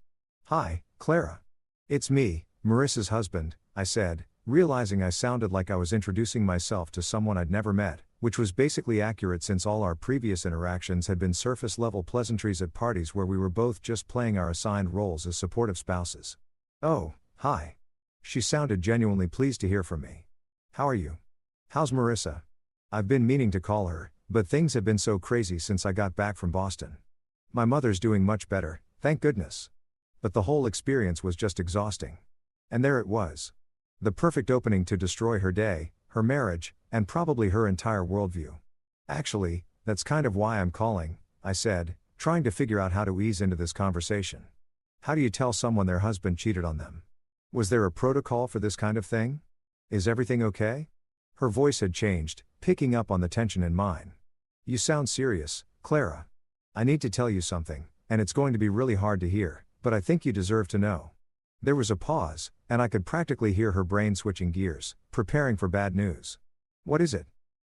Hi, Clara. It's me, Marissa's husband, I said, realizing I sounded like I was introducing myself to someone I'd never met, which was basically accurate since all our previous interactions had been surface-level pleasantries at parties where we were both just playing our assigned roles as supportive spouses. Oh, hi. She sounded genuinely pleased to hear from me. How are you? How's Marissa? I've been meaning to call her, but things have been so crazy since I got back from Boston. My mother's doing much better, thank goodness. But the whole experience was just exhausting. And there it was. The perfect opening to destroy her day, her marriage, and probably her entire worldview. Actually, that's kind of why I'm calling, I said, trying to figure out how to ease into this conversation. How do you tell someone their husband cheated on them? Was there a protocol for this kind of thing? Is everything okay? Her voice had changed, picking up on the tension in mine. You sound serious, Clara. I need to tell you something, and it's going to be really hard to hear, but I think you deserve to know. There was a pause, and I could practically hear her brain switching gears, preparing for bad news. What is it?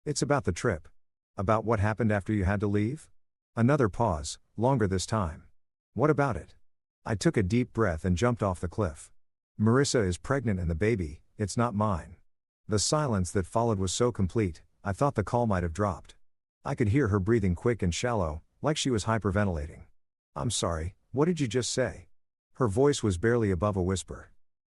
It's about the trip. About what happened after you had to leave? Another pause, longer this time. What about it? I took a deep breath and jumped off the cliff. Marissa is pregnant and the baby, it's not mine. The silence that followed was so complete, I thought the call might have dropped. I could hear her breathing quick and shallow, like she was hyperventilating. I'm sorry, what did you just say? Her voice was barely above a whisper.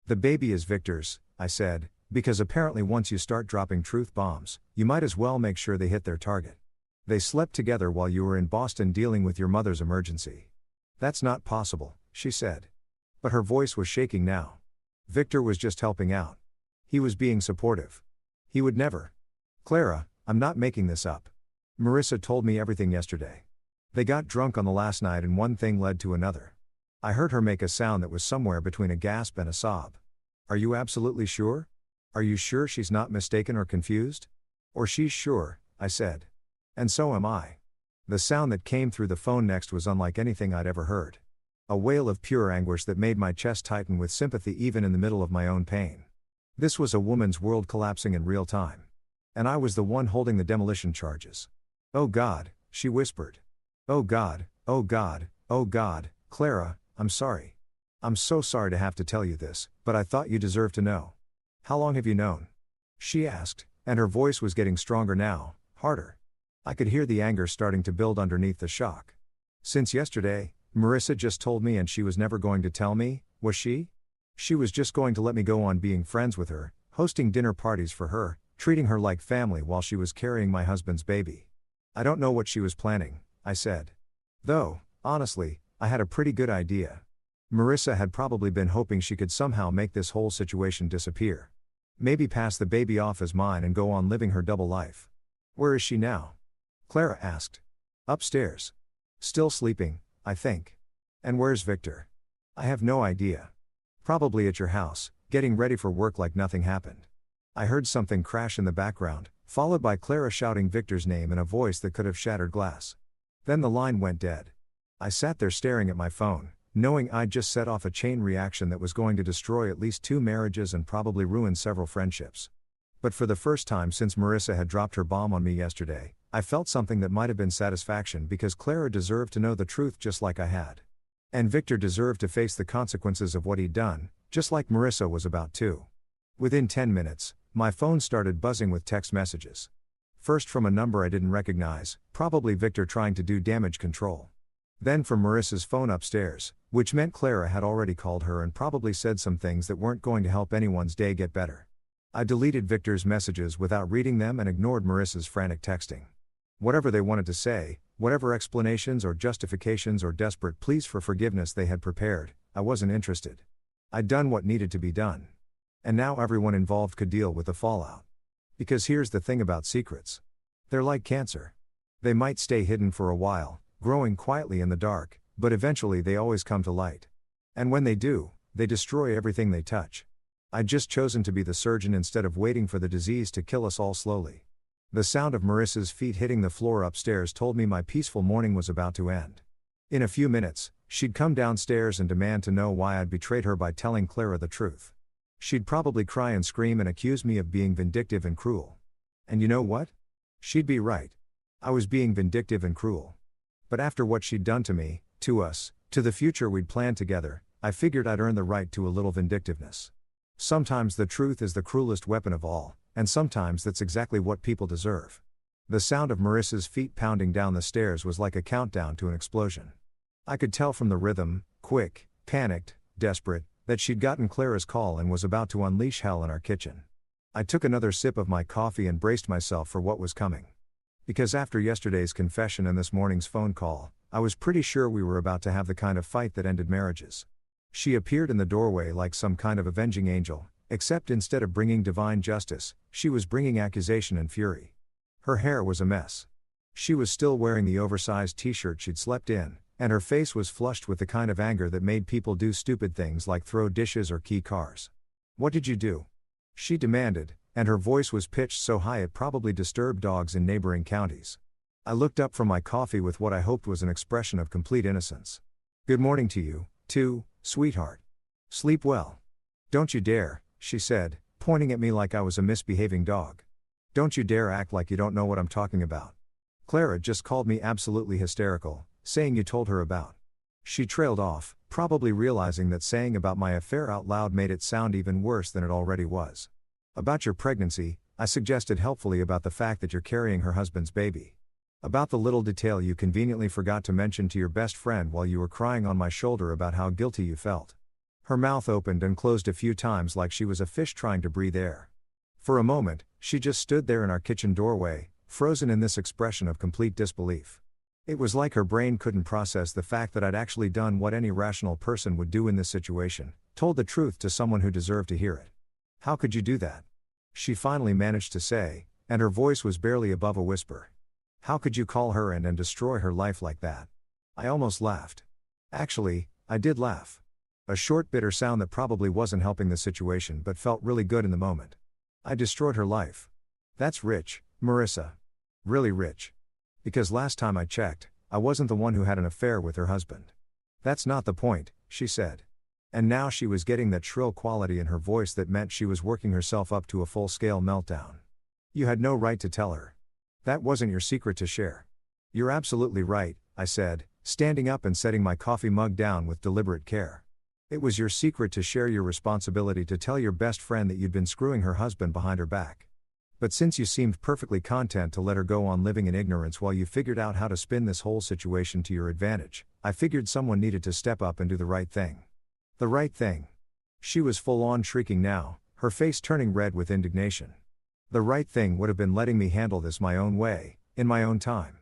The baby is Victor's, I said, because apparently once you start dropping truth bombs, you might as well make sure they hit their target. They slept together while you were in Boston dealing with your mother's emergency. That's not possible, she said. But her voice was shaking now. Victor was just helping out. He was being supportive. He would never. Clara, I'm not making this up. Marissa told me everything yesterday. They got drunk on the last night and one thing led to another. I heard her make a sound that was somewhere between a gasp and a sob. Are you absolutely sure? Are you sure she's not mistaken or confused? Or she's sure, I said. And so am I. The sound that came through the phone next was unlike anything I'd ever heard. A wail of pure anguish that made my chest tighten with sympathy even in the middle of my own pain. This was a woman's world collapsing in real time. And I was the one holding the demolition charges. Oh God, she whispered. Oh God, oh God, oh God, Clara, I'm sorry. I'm so sorry to have to tell you this, but I thought you deserved to know. How long have you known? She asked, and her voice was getting stronger now, harder. I could hear the anger starting to build underneath the shock. Since yesterday, Marissa just told me and she was never going to tell me, was she? She was just going to let me go on being friends with her, hosting dinner parties for her, treating her like family while she was carrying my husband's baby. I don't know what she was planning, I said. Though, honestly, I had a pretty good idea. Marissa had probably been hoping she could somehow make this whole situation disappear. Maybe pass the baby off as mine and go on living her double life. Where is she now? Clara asked. Upstairs. Still sleeping, I think. And where's Victor? I have no idea. Probably at your house, getting ready for work like nothing happened. I heard something crash in the background, followed by Clara shouting Victor's name in a voice that could have shattered glass. Then the line went dead. I sat there staring at my phone, knowing I'd just set off a chain reaction that was going to destroy at least 2 marriages and probably ruin several friendships. But for the first time since Marissa had dropped her bomb on me yesterday, I felt something that might have been satisfaction because Clara deserved to know the truth just like I had. And Victor deserved to face the consequences of what he'd done, just like Marissa was about to. Within 10 minutes, my phone started buzzing with text messages. First from a number I didn't recognize, probably Victor trying to do damage control. Then from Marissa's phone upstairs, which meant Clara had already called her and probably said some things that weren't going to help anyone's day get better. I deleted Victor's messages without reading them and ignored Marissa's frantic texting. Whatever they wanted to say, whatever explanations or justifications or desperate pleas for forgiveness they had prepared, I wasn't interested. I'd done what needed to be done. And now everyone involved could deal with the fallout. Because here's the thing about secrets. They're like cancer. They might stay hidden for a while, growing quietly in the dark, but eventually they always come to light. And when they do, they destroy everything they touch. I'd just chosen to be the surgeon instead of waiting for the disease to kill us all slowly. The sound of Marissa's feet hitting the floor upstairs told me my peaceful morning was about to end. In a few minutes, she'd come downstairs and demand to know why I'd betrayed her by telling Clara the truth. She'd probably cry and scream and accuse me of being vindictive and cruel. And you know what? She'd be right. I was being vindictive and cruel. But after what she'd done to me, to us, to the future we'd planned together, I figured I'd earn the right to a little vindictiveness. Sometimes the truth is the cruelest weapon of all, and sometimes that's exactly what people deserve. The sound of Marissa's feet pounding down the stairs was like a countdown to an explosion. I could tell from the rhythm, quick, panicked, desperate, that she'd gotten Clara's call and was about to unleash hell in our kitchen. I took another sip of my coffee and braced myself for what was coming. Because after yesterday's confession and this morning's phone call, I was pretty sure we were about to have the kind of fight that ended marriages. She appeared in the doorway like some kind of avenging angel, except instead of bringing divine justice, she was bringing accusation and fury. Her hair was a mess. She was still wearing the oversized t-shirt she'd slept in, and her face was flushed with the kind of anger that made people do stupid things like throw dishes or key cars. "What did you do?" she demanded, and her voice was pitched so high it probably disturbed dogs in neighboring counties. I looked up from my coffee with what I hoped was an expression of complete innocence. "Good morning to you, 2. Sweetheart. Sleep well. Don't you dare, she said, pointing at me like I was a misbehaving dog. Don't you dare act like you don't know what I'm talking about. Clara just called me absolutely hysterical, saying you told her about. She trailed off, probably realizing that saying about my affair out loud made it sound even worse than it already was. About your pregnancy, I suggested helpfully about the fact that you're carrying her husband's baby. About the little detail you conveniently forgot to mention to your best friend while you were crying on my shoulder about how guilty you felt. Her mouth opened and closed a few times like she was a fish trying to breathe air. For a moment, she just stood there in our kitchen doorway, frozen in this expression of complete disbelief. It was like her brain couldn't process the fact that I'd actually done what any rational person would do in this situation, told the truth to someone who deserved to hear it. How could you do that? She finally managed to say, and her voice was barely above a whisper. How could you call her and destroy her life like that? I almost laughed. Actually, I did laugh. A short bitter sound that probably wasn't helping the situation but felt really good in the moment. I destroyed her life. That's rich, Marissa. Really rich. Because last time I checked, I wasn't the one who had an affair with her husband. That's not the point, she said. And now she was getting that shrill quality in her voice that meant she was working herself up to a full-scale meltdown. You had no right to tell her. That wasn't your secret to share. You're absolutely right, I said, standing up and setting my coffee mug down with deliberate care. It was your secret to share, your responsibility to tell your best friend that you'd been screwing her husband behind her back. But since you seemed perfectly content to let her go on living in ignorance while you figured out how to spin this whole situation to your advantage, I figured someone needed to step up and do the right thing. The right thing. She was full-on shrieking now, her face turning red with indignation. The right thing would have been letting me handle this my own way, in my own time.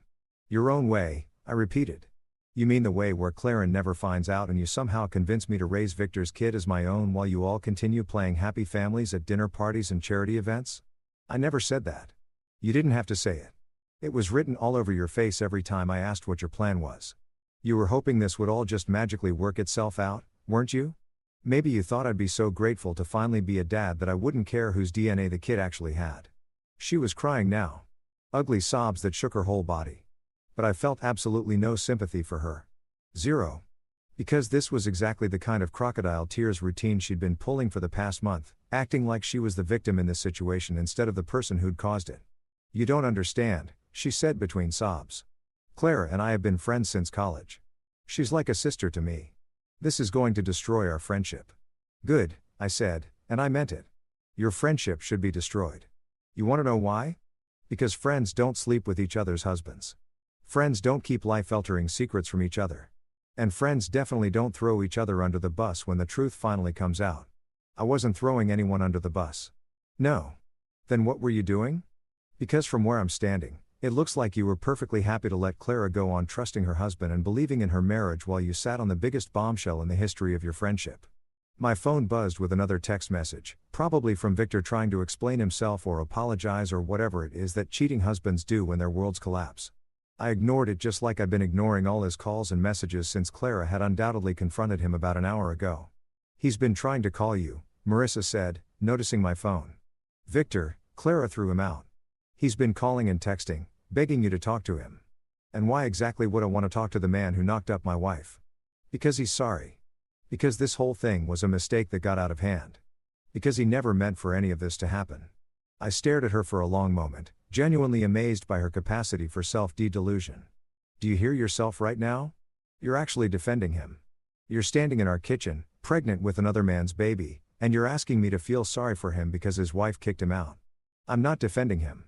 Your own way, I repeated. You mean the way where Claren never finds out and you somehow convince me to raise Victor's kid as my own while you all continue playing happy families at dinner parties and charity events? I never said that. You didn't have to say it. It was written all over your face every time I asked what your plan was. You were hoping this would all just magically work itself out, weren't you? Maybe you thought I'd be so grateful to finally be a dad that I wouldn't care whose DNA the kid actually had. She was crying now. Ugly sobs that shook her whole body. But I felt absolutely no sympathy for her. Zero. Because this was exactly the kind of crocodile tears routine she'd been pulling for the past month, acting like she was the victim in this situation instead of the person who'd caused it. You don't understand, she said between sobs. Clara and I have been friends since college. She's like a sister to me. This is going to destroy our friendship. Good, I said, and I meant it. Your friendship should be destroyed. You want to know why? Because friends don't sleep with each other's husbands. Friends don't keep life-altering secrets from each other. And friends definitely don't throw each other under the bus when the truth finally comes out. I wasn't throwing anyone under the bus. No. Then what were you doing? Because from where I'm standing, it looks like you were perfectly happy to let Clara go on trusting her husband and believing in her marriage while you sat on the biggest bombshell in the history of your friendship. My phone buzzed with another text message, probably from Victor trying to explain himself or apologize or whatever it is that cheating husbands do when their worlds collapse. I ignored it just like I'd been ignoring all his calls and messages since Clara had undoubtedly confronted him about an hour ago. He's been trying to call you, Marissa said, noticing my phone. Victor, Clara threw him out. He's been calling and texting, begging you to talk to him. And why exactly would I want to talk to the man who knocked up my wife? Because he's sorry. Because this whole thing was a mistake that got out of hand. Because he never meant for any of this to happen. I stared at her for a long moment, genuinely amazed by her capacity for self-delusion. Do you hear yourself right now? You're actually defending him. You're standing in our kitchen, pregnant with another man's baby, and you're asking me to feel sorry for him because his wife kicked him out. I'm not defending him.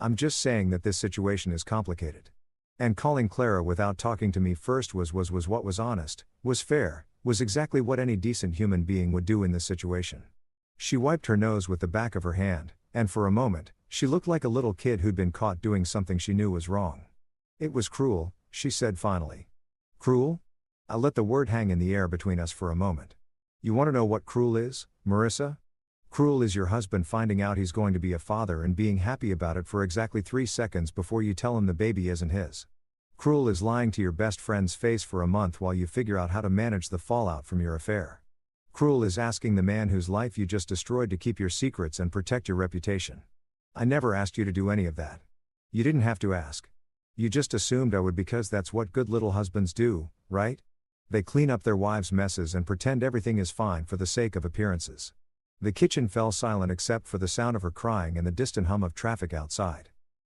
I'm just saying that this situation is complicated. And calling Clara without talking to me first was what was honest, was fair, was exactly what any decent human being would do in this situation. She wiped her nose with the back of her hand, and for a moment, she looked like a little kid who'd been caught doing something she knew was wrong. It was cruel, she said finally. Cruel? I let the word hang in the air between us for a moment. You want to know what cruel is, Marissa? Cruel is your husband finding out he's going to be a father and being happy about it for exactly 3 seconds before you tell him the baby isn't his. Cruel is lying to your best friend's face for a month while you figure out how to manage the fallout from your affair. Cruel is asking the man whose life you just destroyed to keep your secrets and protect your reputation. I never asked you to do any of that. You didn't have to ask. You just assumed I would because that's what good little husbands do, right? They clean up their wives' messes and pretend everything is fine for the sake of appearances. The kitchen fell silent except for the sound of her crying and the distant hum of traffic outside.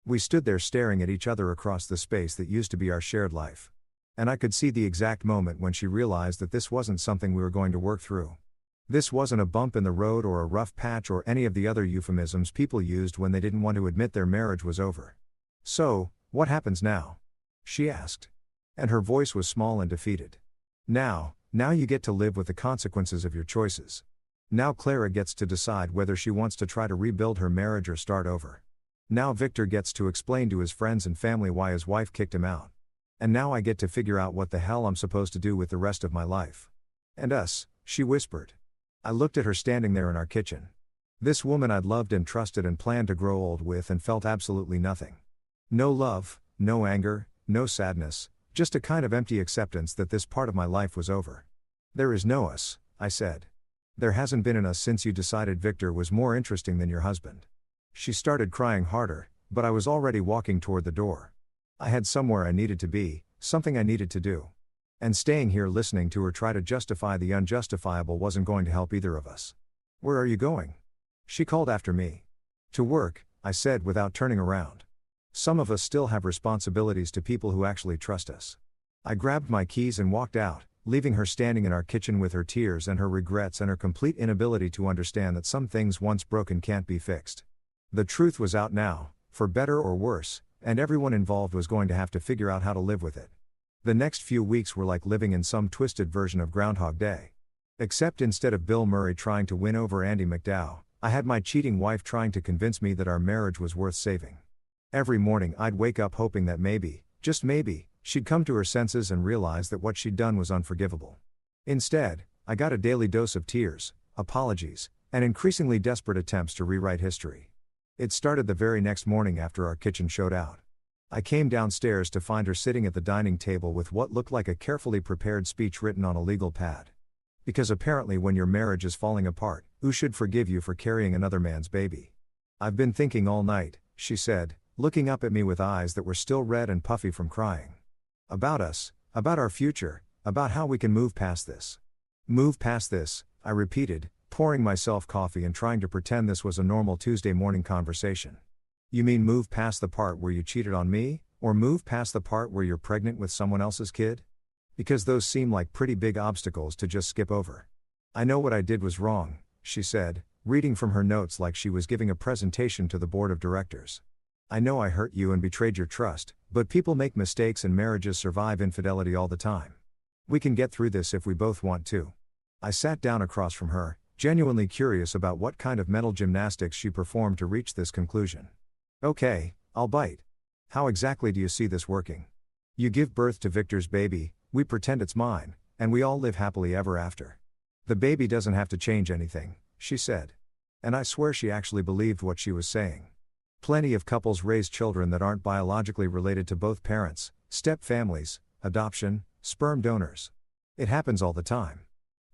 We stood there staring at each other across the space that used to be our shared life. And I could see the exact moment when she realized that this wasn't something we were going to work through. This wasn't a bump in the road or a rough patch or any of the other euphemisms people used when they didn't want to admit their marriage was over. "So, what happens now?" she asked. And her voice was small and defeated. Now you get to live with the consequences of your choices. Now Clara gets to decide whether she wants to try to rebuild her marriage or start over. Now Victor gets to explain to his friends and family why his wife kicked him out. And now I get to figure out what the hell I'm supposed to do with the rest of my life. "And us," she whispered. I looked at her standing there in our kitchen. This woman I'd loved and trusted and planned to grow old with and felt absolutely nothing. No love, no anger, no sadness, just a kind of empty acceptance that this part of my life was over. "There is no us," I said. "There hasn't been an us since you decided Victor was more interesting than your husband." She started crying harder, but I was already walking toward the door. I had somewhere I needed to be, something I needed to do. And staying here listening to her try to justify the unjustifiable wasn't going to help either of us. "Where are you going?" she called after me. "To work," I said without turning around. Some of us still have responsibilities to people who actually trust us. I grabbed my keys and walked out, leaving her standing in our kitchen with her tears and her regrets and her complete inability to understand that some things once broken can't be fixed. The truth was out now, for better or worse, and everyone involved was going to have to figure out how to live with it. The next few weeks were like living in some twisted version of Groundhog Day. Except instead of Bill Murray trying to win over Andy McDowell, I had my cheating wife trying to convince me that our marriage was worth saving. Every morning I'd wake up hoping that maybe, just maybe, she'd come to her senses and realize that what she'd done was unforgivable. Instead, I got a daily dose of tears, apologies, and increasingly desperate attempts to rewrite history. It started the very next morning after our kitchen showed out. I came downstairs to find her sitting at the dining table with what looked like a carefully prepared speech written on a legal pad. Because apparently when your marriage is falling apart, who should forgive you for carrying another man's baby? "I've been thinking all night," she said, looking up at me with eyes that were still red and puffy from crying. "About us, about our future, about how we can move past this." "Move past this," I repeated, pouring myself coffee and trying to pretend this was a normal Tuesday morning conversation. "You mean move past the part where you cheated on me, or move past the part where you're pregnant with someone else's kid? Because those seem like pretty big obstacles to just skip over." "I know what I did was wrong," she said, reading from her notes like she was giving a presentation to the board of directors. "I know I hurt you and betrayed your trust, but people make mistakes and marriages survive infidelity all the time. We can get through this if we both want to." I sat down across from her, genuinely curious about what kind of mental gymnastics she performed to reach this conclusion. "Okay, I'll bite. How exactly do you see this working? You give birth to Victor's baby, we pretend it's mine, and we all live happily ever after. The baby doesn't have to change anything," she said. And I swear she actually believed what she was saying. Plenty of couples raise children that aren't biologically related to both parents, step families, adoption, sperm donors. It happens all the time.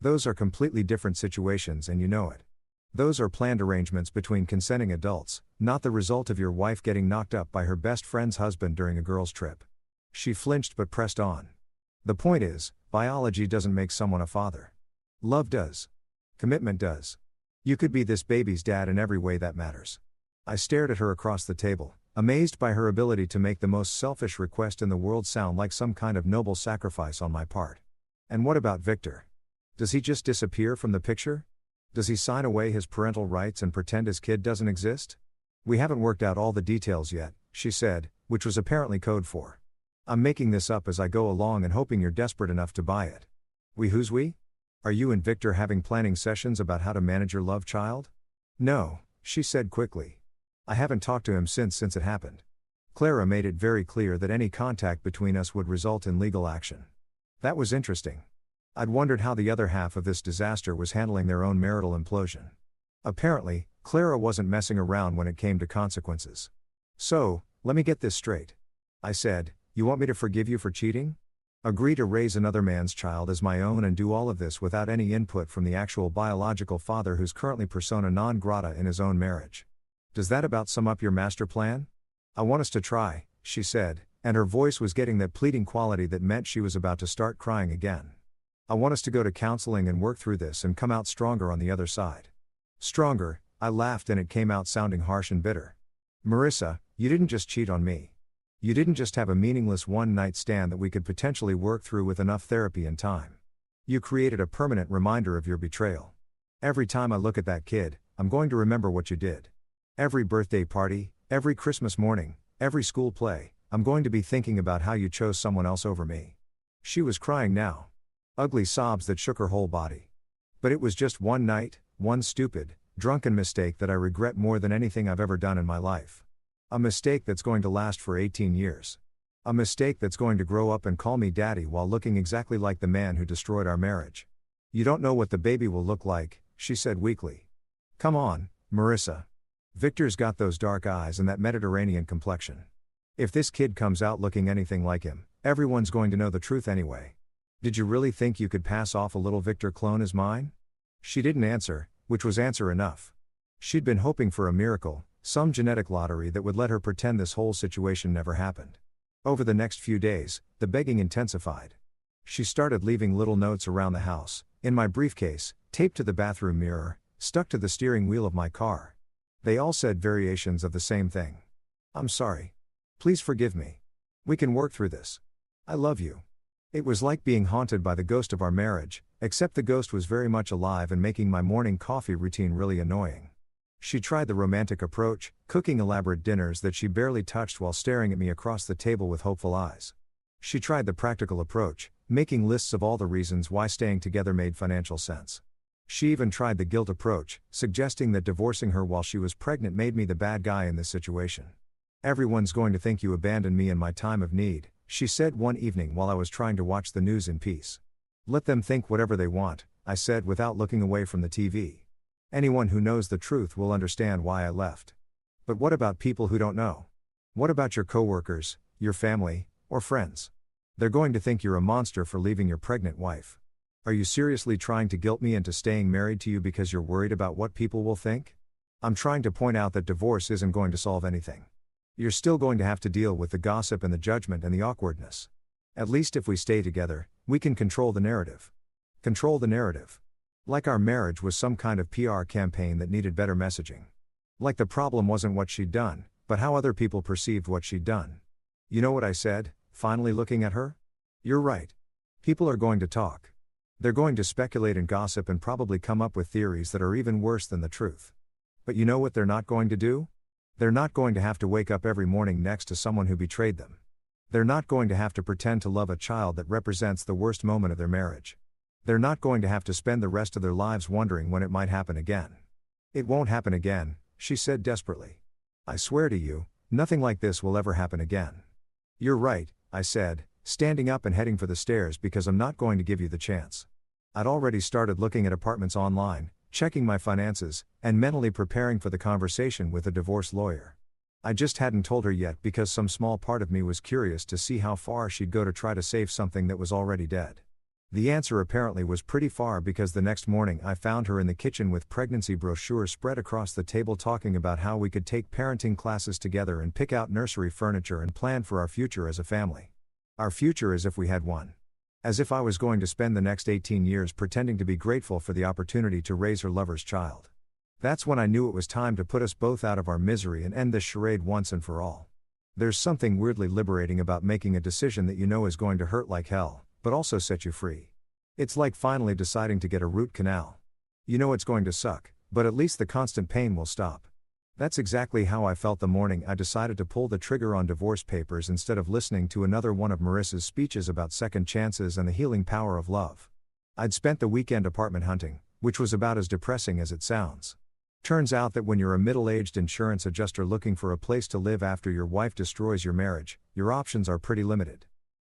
Those are completely different situations and you know it. Those are planned arrangements between consenting adults, not the result of your wife getting knocked up by her best friend's husband during a girls' trip. She flinched but pressed on. "The point is, biology doesn't make someone a father. Love does. Commitment does. You could be this baby's dad in every way that matters." I stared at her across the table, amazed by her ability to make the most selfish request in the world sound like some kind of noble sacrifice on my part. "And what about Victor? Does he just disappear from the picture? Does he sign away his parental rights and pretend his kid doesn't exist?" "We haven't worked out all the details yet," she said, which was apparently code for, "I'm making this up as I go along and hoping you're desperate enough to buy it." Who's we? Are you and Victor having planning sessions about how to manage your love child?" "No," she said quickly. "I haven't talked to him since it happened. Clara made it very clear that any contact between us would result in legal action." That was interesting. I'd wondered how the other half of this disaster was handling their own marital implosion. Apparently, Clara wasn't messing around when it came to consequences. "So, let me get this straight," I said, "you want me to forgive you for cheating? Agree to raise another man's child as my own and do all of this without any input from the actual biological father who's currently persona non grata in his own marriage? Does that about sum up your master plan?" "I want us to try," she said, and her voice was getting that pleading quality that meant she was about to start crying again. I want us to go to counseling and work through this and come out stronger on the other side. Stronger, I laughed and it came out sounding harsh and bitter. Marissa, you didn't just cheat on me. You didn't just have a meaningless one-night stand that we could potentially work through with enough therapy and time. You created a permanent reminder of your betrayal. Every time I look at that kid, I'm going to remember what you did. Every birthday party, every Christmas morning, every school play, I'm going to be thinking about how you chose someone else over me. She was crying now. Ugly sobs that shook her whole body. But it was just one night, one stupid, drunken mistake that I regret more than anything I've ever done in my life. A mistake that's going to last for 18 years. A mistake that's going to grow up and call me daddy while looking exactly like the man who destroyed our marriage. You don't know what the baby will look like, she said weakly. Come on, Marissa. Victor's got those dark eyes and that Mediterranean complexion. If this kid comes out looking anything like him, everyone's going to know the truth anyway. Did you really think you could pass off a little Victor clone as mine? She didn't answer, which was answer enough. She'd been hoping for a miracle, some genetic lottery that would let her pretend this whole situation never happened. Over the next few days, the begging intensified. She started leaving little notes around the house, in my briefcase, taped to the bathroom mirror, stuck to the steering wheel of my car. They all said variations of the same thing. I'm sorry. Please forgive me. We can work through this. I love you. It was like being haunted by the ghost of our marriage, except the ghost was very much alive and making my morning coffee routine really annoying. She tried the romantic approach, cooking elaborate dinners that she barely touched while staring at me across the table with hopeful eyes. She tried the practical approach, making lists of all the reasons why staying together made financial sense. She even tried the guilt approach, suggesting that divorcing her while she was pregnant made me the bad guy in this situation. Everyone's going to think you abandoned me in my time of need, she said one evening while I was trying to watch the news in peace. Let them think whatever they want, I said without looking away from the TV. Anyone who knows the truth will understand why I left. But what about people who don't know? What about your coworkers, your family, or friends? They're going to think you're a monster for leaving your pregnant wife. Are you seriously trying to guilt me into staying married to you because you're worried about what people will think? I'm trying to point out that divorce isn't going to solve anything. You're still going to have to deal with the gossip and the judgment and the awkwardness. At least if we stay together, we can control the narrative. Control the narrative. Like our marriage was some kind of PR campaign that needed better messaging. Like the problem wasn't what she'd done, but how other people perceived what she'd done. You know what I said, finally looking at her? You're right. People are going to talk. They're going to speculate and gossip and probably come up with theories that are even worse than the truth. But you know what they're not going to do? They're not going to have to wake up every morning next to someone who betrayed them. They're not going to have to pretend to love a child that represents the worst moment of their marriage. They're not going to have to spend the rest of their lives wondering when it might happen again. It won't happen again, she said desperately. I swear to you, nothing like this will ever happen again. You're right, I said, standing up and heading for the stairs because I'm not going to give you the chance. I'd already started looking at apartments online, checking my finances, and mentally preparing for the conversation with a divorce lawyer. I just hadn't told her yet because some small part of me was curious to see how far she'd go to try to save something that was already dead. The answer apparently was pretty far because the next morning I found her in the kitchen with pregnancy brochures spread across the table talking about how we could take parenting classes together and pick out nursery furniture and plan for our future as a family. Our future as if we had one. As if I was going to spend the next 18 years pretending to be grateful for the opportunity to raise her lover's child. That's when I knew it was time to put us both out of our misery and end this charade once and for all. There's something weirdly liberating about making a decision that you know is going to hurt like hell, but also set you free. It's like finally deciding to get a root canal. You know it's going to suck, but at least the constant pain will stop. That's exactly how I felt the morning I decided to pull the trigger on divorce papers instead of listening to another one of Marissa's speeches about second chances and the healing power of love. I'd spent the weekend apartment hunting, which was about as depressing as it sounds. Turns out that when you're a middle-aged insurance adjuster looking for a place to live after your wife destroys your marriage, your options are pretty limited.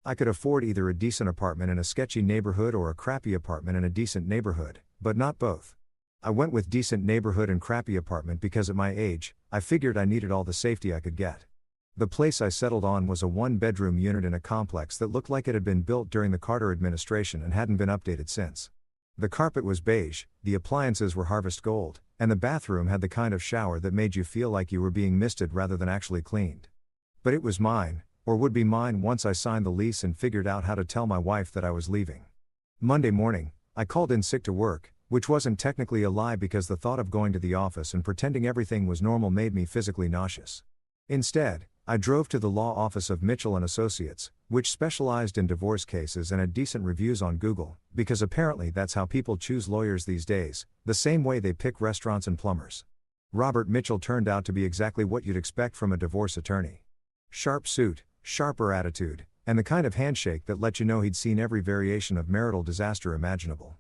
I could afford either a decent apartment in a sketchy neighborhood or a crappy apartment in a decent neighborhood, but not both. I went with decent neighborhood and crappy apartment because at my age, I figured I needed all the safety I could get. The place I settled on was a one-bedroom unit in a complex that looked like it had been built during the Carter administration and hadn't been updated since. The carpet was beige, the appliances were harvest gold, and the bathroom had the kind of shower that made you feel like you were being misted rather than actually cleaned. But it was mine, or would be mine once I signed the lease and figured out how to tell my wife that I was leaving. Monday morning, I called in sick to work, which wasn't technically a lie because the thought of going to the office and pretending everything was normal made me physically nauseous. Instead, I drove to the law office of Mitchell & Associates, which specialized in divorce cases and had decent reviews on Google, because apparently that's how people choose lawyers these days, the same way they pick restaurants and plumbers. Robert Mitchell turned out to be exactly what you'd expect from a divorce attorney. Sharp suit, sharper attitude, and the kind of handshake that let you know he'd seen every variation of marital disaster imaginable.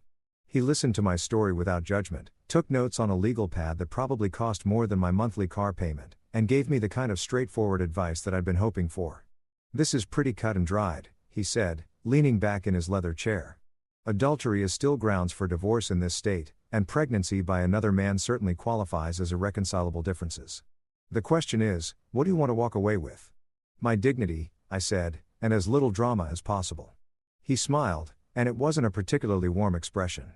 He listened to my story without judgment, took notes on a legal pad that probably cost more than my monthly car payment, and gave me the kind of straightforward advice that I'd been hoping for. "This is pretty cut and dried," he said, leaning back in his leather chair. "Adultery is still grounds for divorce in this state, and pregnancy by another man certainly qualifies as irreconcilable differences. The question is, what do you want to walk away with?" "My dignity," I said, "and as little drama as possible." He smiled, and it wasn't a particularly warm expression.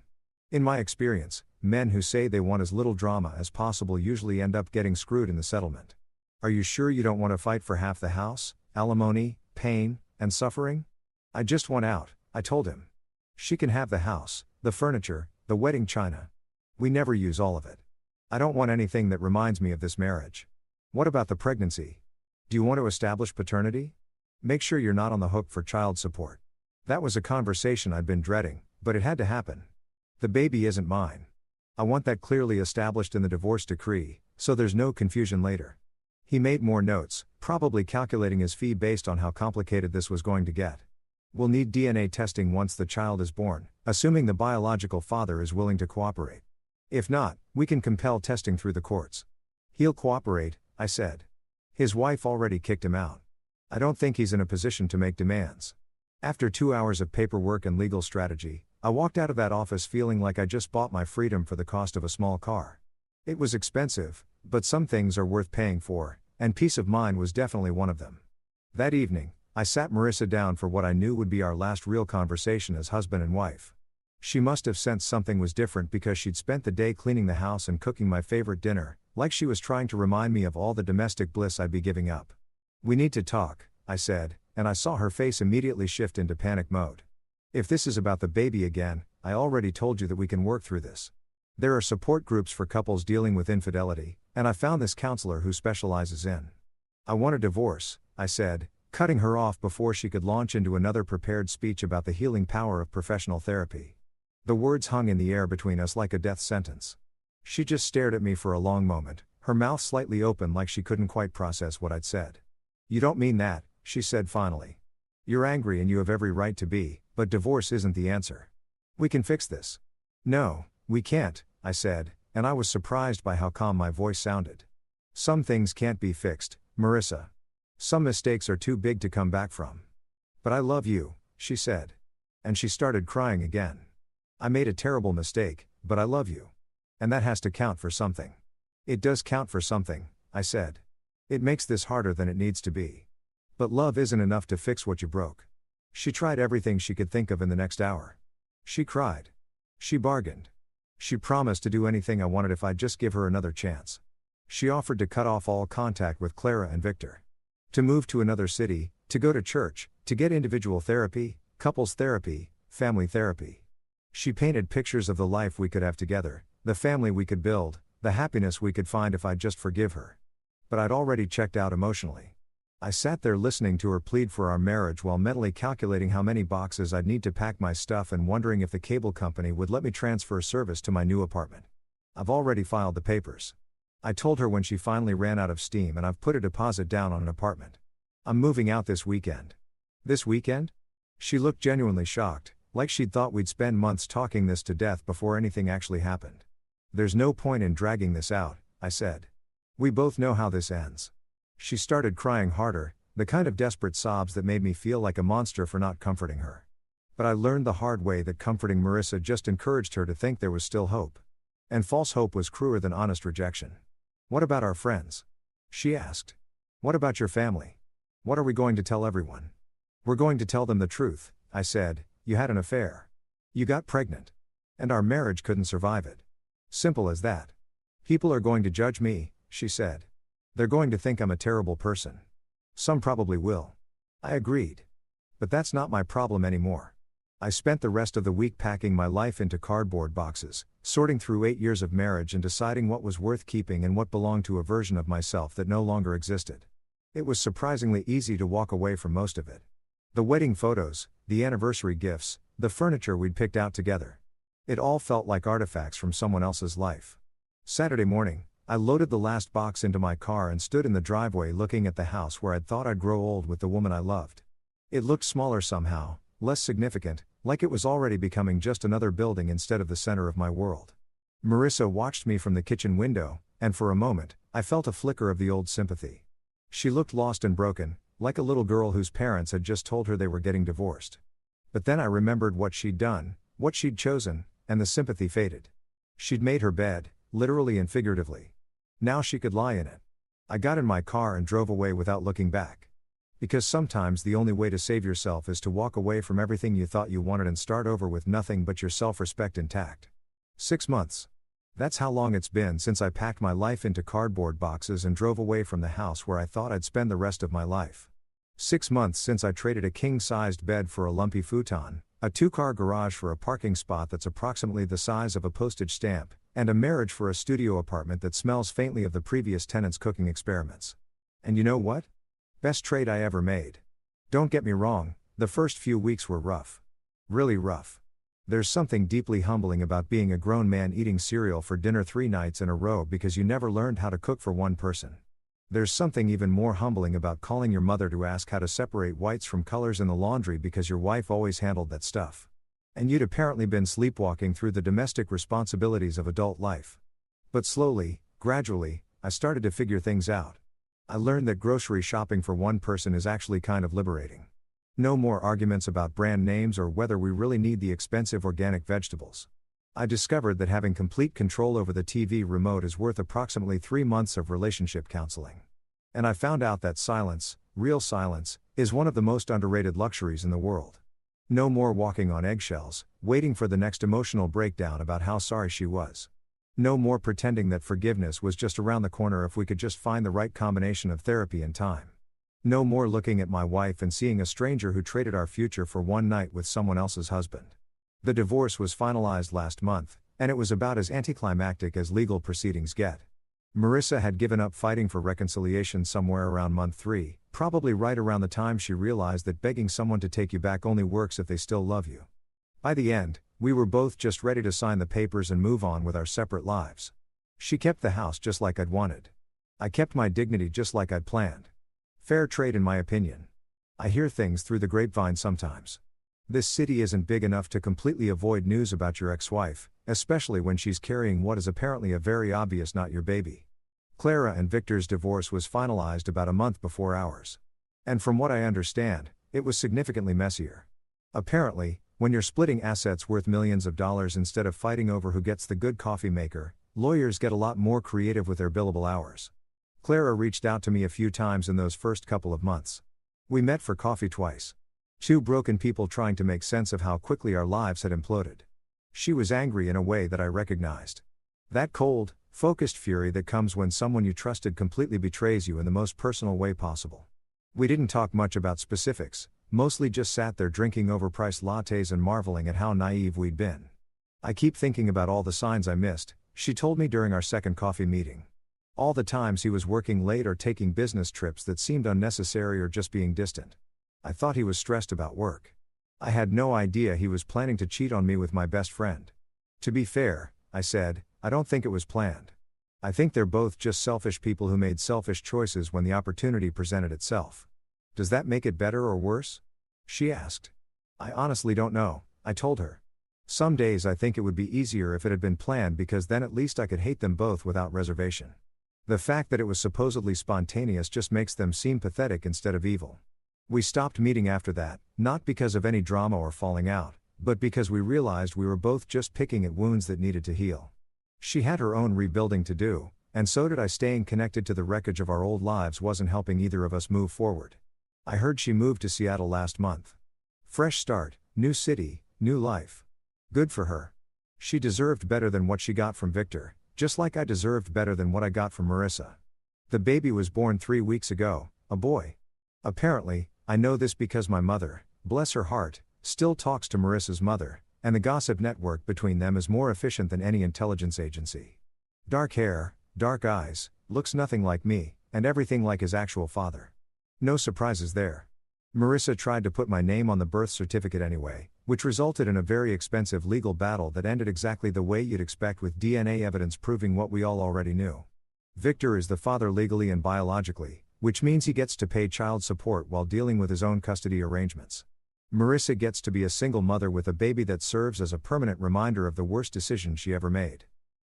In my experience, men who say they want as little drama as possible usually end up getting screwed in the settlement. "Are you sure you don't want to fight for half the house, alimony, pain, and suffering?" "I just want out," I told him. "She can have the house, the furniture, the wedding china. We never use all of it. I don't want anything that reminds me of this marriage." "What about the pregnancy? Do you want to establish paternity? Make sure you're not on the hook for child support." That was a conversation I'd been dreading, but it had to happen. "The baby isn't mine. I want that clearly established in the divorce decree, so there's no confusion later." He made more notes, probably calculating his fee based on how complicated this was going to get. "We'll need DNA testing once the child is born, assuming the biological father is willing to cooperate. If not, we can compel testing through the courts." "He'll cooperate," I said. "His wife already kicked him out. I don't think he's in a position to make demands." After 2 hours of paperwork and legal strategy, I walked out of that office feeling like I just bought my freedom for the cost of a small car. It was expensive, but some things are worth paying for, and peace of mind was definitely one of them. That evening, I sat Marissa down for what I knew would be our last real conversation as husband and wife. She must have sensed something was different because she'd spent the day cleaning the house and cooking my favorite dinner, like she was trying to remind me of all the domestic bliss I'd be giving up. "We need to talk," I said, and I saw her face immediately shift into panic mode. "If this is about the baby again, I already told you that we can work through this. There are support groups for couples dealing with infidelity, and I found this counselor who specializes in." "I want a divorce," I said, cutting her off before she could launch into another prepared speech about the healing power of professional therapy. The words hung in the air between us like a death sentence. She just stared at me for a long moment, her mouth slightly open like she couldn't quite process what I'd said. "You don't mean that," she said finally. "You're angry and you have every right to be, but divorce isn't the answer. We can fix this." "No, we can't," I said, and I was surprised by how calm my voice sounded. "Some things can't be fixed, Marissa. Some mistakes are too big to come back from." "But I love you," she said. And she started crying again. "I made a terrible mistake, but I love you. And that has to count for something." "It does count for something," I said. "It makes this harder than it needs to be. But love isn't enough to fix what you broke." She tried everything she could think of in the next hour. She cried. She bargained. She promised to do anything I wanted if I'd just give her another chance. She offered to cut off all contact with Clara and Victor. To move to another city, to go to church, to get individual therapy, couples therapy, family therapy. She painted pictures of the life we could have together, the family we could build, the happiness we could find if I'd just forgive her. But I'd already checked out emotionally. I sat there listening to her plead for our marriage while mentally calculating how many boxes I'd need to pack my stuff and wondering if the cable company would let me transfer service to my new apartment. "I've already filed the papers," I told her when she finally ran out of steam, "and I've put a deposit down on an apartment. I'm moving out this weekend." "This weekend?" She looked genuinely shocked, like she'd thought we'd spend months talking this to death before anything actually happened. "There's no point in dragging this out," I said. "We both know how this ends." She started crying harder, the kind of desperate sobs that made me feel like a monster for not comforting her. But I learned the hard way that comforting Marissa just encouraged her to think there was still hope. And false hope was crueler than honest rejection. "What about our friends?" she asked. "What about your family? What are we going to tell everyone?" "We're going to tell them the truth," I said. "You had an affair. You got pregnant. And our marriage couldn't survive it. Simple as that. People are going to judge me," she said. "They're going to think I'm a terrible person. Some probably will." I agreed. "But that's not my problem anymore. I spent the rest of the week packing my life into cardboard boxes, sorting through 8 years of marriage and deciding what was worth keeping and what belonged to a version of myself that no longer existed. It was surprisingly easy to walk away from most of it. The wedding photos, the anniversary gifts, the furniture we'd picked out together. It all felt like artifacts from someone else's life. Saturday morning, I loaded the last box into my car and stood in the driveway looking at the house where I'd thought I'd grow old with the woman I loved. It looked smaller somehow, less significant, like it was already becoming just another building instead of the center of my world. Marissa watched me from the kitchen window, and for a moment, I felt a flicker of the old sympathy. She looked lost and broken, like a little girl whose parents had just told her they were getting divorced. But then I remembered what she'd done, what she'd chosen, and the sympathy faded. She'd made her bed, literally and figuratively. Now she could lie in it. I got in my car and drove away without looking back. Because sometimes the only way to save yourself is to walk away from everything you thought you wanted and start over with nothing but your self-respect intact. 6 months. That's how long it's been since I packed my life into cardboard boxes and drove away from the house where I thought I'd spend the rest of my life. 6 months since I traded a king-sized bed for a lumpy futon, a 2-car garage for a parking spot that's approximately the size of a postage stamp, and a marriage for a studio apartment that smells faintly of the previous tenant's cooking experiments. And you know what? Best trade I ever made. Don't get me wrong, the first few weeks were rough. Really rough. There's something deeply humbling about being a grown man eating cereal for dinner 3 nights in a row because you never learned how to cook for one person. There's something even more humbling about calling your mother to ask how to separate whites from colors in the laundry because your wife always handled that stuff. And you'd apparently been sleepwalking through the domestic responsibilities of adult life. But slowly, gradually, I started to figure things out. I learned that grocery shopping for one person is actually kind of liberating. No more arguments about brand names or whether we really need the expensive organic vegetables. I discovered that having complete control over the TV remote is worth approximately 3 months of relationship counseling. And I found out that silence, real silence, is one of the most underrated luxuries in the world. No more walking on eggshells, waiting for the next emotional breakdown about how sorry she was. No more pretending that forgiveness was just around the corner if we could just find the right combination of therapy and time. No more looking at my wife and seeing a stranger who traded our future for one night with someone else's husband. The divorce was finalized last month, and it was about as anticlimactic as legal proceedings get. Marissa had given up fighting for reconciliation somewhere around month 3, probably right around the time she realized that begging someone to take you back only works if they still love you. By the end, we were both just ready to sign the papers and move on with our separate lives. She kept the house just like I'd wanted. I kept my dignity just like I'd planned. Fair trade in my opinion. I hear things through the grapevine sometimes. This city isn't big enough to completely avoid news about your ex-wife, especially when she's carrying what is apparently a very obvious not your baby. Clara and Victor's divorce was finalized about a month before ours. And from what I understand, it was significantly messier. Apparently, when you're splitting assets worth millions of dollars instead of fighting over who gets the good coffee maker, lawyers get a lot more creative with their billable hours. Clara reached out to me a few times in those first couple of months. We met for coffee twice. 2 broken people trying to make sense of how quickly our lives had imploded. She was angry in a way that I recognized. That cold, focused fury that comes when someone you trusted completely betrays you in the most personal way possible. We didn't talk much about specifics, mostly just sat there drinking overpriced lattes and marveling at how naive we'd been. I keep thinking about all the signs I missed, she told me during our second coffee meeting. All the times he was working late or taking business trips that seemed unnecessary or just being distant. I thought he was stressed about work. I had no idea he was planning to cheat on me with my best friend. To be fair, I said, I don't think it was planned. I think they're both just selfish people who made selfish choices when the opportunity presented itself. Does that make it better or worse? She asked. I honestly don't know, I told her. Some days I think it would be easier if it had been planned because then at least I could hate them both without reservation. The fact that it was supposedly spontaneous just makes them seem pathetic instead of evil. We stopped meeting after that, not because of any drama or falling out, but because we realized we were both just picking at wounds that needed to heal. She had her own rebuilding to do, and so did I. Staying connected to the wreckage of our old lives wasn't helping either of us move forward. I heard she moved to Seattle last month. Fresh start, new city, new life. Good for her. She deserved better than what she got from Victor, just like I deserved better than what I got from Marissa. The baby was born 3 weeks ago, a boy. Apparently, I know this because my mother, bless her heart, still talks to Marissa's mother, and the gossip network between them is more efficient than any intelligence agency. Dark hair, dark eyes, looks nothing like me, and everything like his actual father. No surprises there. Marissa tried to put my name on the birth certificate anyway, which resulted in a very expensive legal battle that ended exactly the way you'd expect, with DNA evidence proving what we all already knew. Victor is the father legally and biologically, which means he gets to pay child support while dealing with his own custody arrangements. Marissa gets to be a single mother with a baby that serves as a permanent reminder of the worst decision she ever made.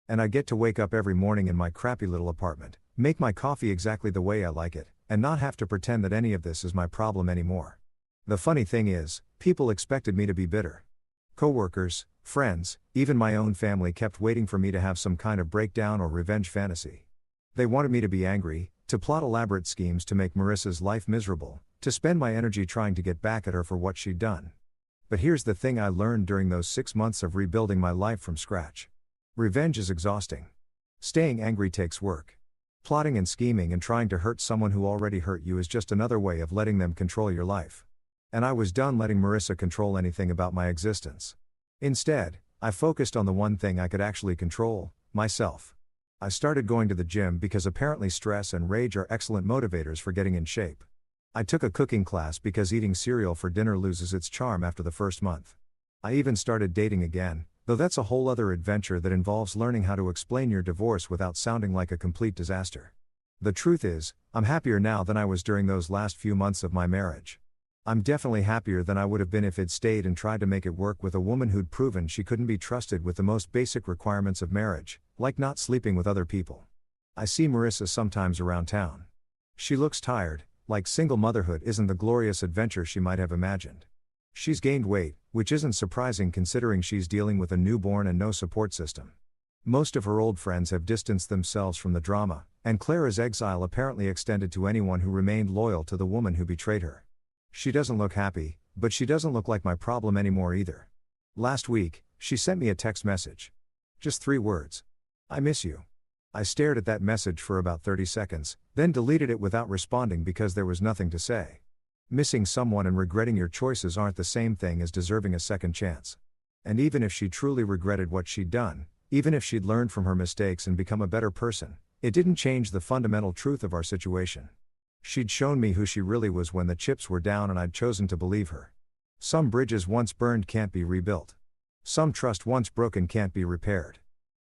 And I get to wake up every morning in my crappy little apartment, make my coffee exactly the way I like it, and not have to pretend that any of this is my problem anymore. The funny thing is, people expected me to be bitter. Coworkers, friends, even my own family kept waiting for me to have some kind of breakdown or revenge fantasy. They wanted me to be angry, to plot elaborate schemes to make Marissa's life miserable, to spend my energy trying to get back at her for what she'd done. But here's the thing I learned during those 6 months of rebuilding my life from scratch. Revenge is exhausting. Staying angry takes work. Plotting and scheming and trying to hurt someone who already hurt you is just another way of letting them control your life. And I was done letting Marissa control anything about my existence. Instead, I focused on the one thing I could actually control, myself. I started going to the gym because apparently stress and rage are excellent motivators for getting in shape. I took a cooking class because eating cereal for dinner loses its charm after the first month. I even started dating again, though that's a whole other adventure that involves learning how to explain your divorce without sounding like a complete disaster. The truth is, I'm happier now than I was during those last few months of my marriage. I'm definitely happier than I would have been if I'd stayed and tried to make it work with a woman who'd proven she couldn't be trusted with the most basic requirements of marriage, like not sleeping with other people. I see Marissa sometimes around town. She looks tired, like single motherhood isn't the glorious adventure she might have imagined. She's gained weight, which isn't surprising considering she's dealing with a newborn and no support system. Most of her old friends have distanced themselves from the drama, and Clara's exile apparently extended to anyone who remained loyal to the woman who betrayed her. She doesn't look happy, but she doesn't look like my problem anymore either. Last week, she sent me a text message. Just 3 words. I miss you. I stared at that message for about 30 seconds, then deleted it without responding because there was nothing to say. Missing someone and regretting your choices aren't the same thing as deserving a second chance. And even if she truly regretted what she'd done, even if she'd learned from her mistakes and become a better person, it didn't change the fundamental truth of our situation. She'd shown me who she really was when the chips were down, and I'd chosen to believe her. Some bridges once burned can't be rebuilt. Some trust once broken can't be repaired.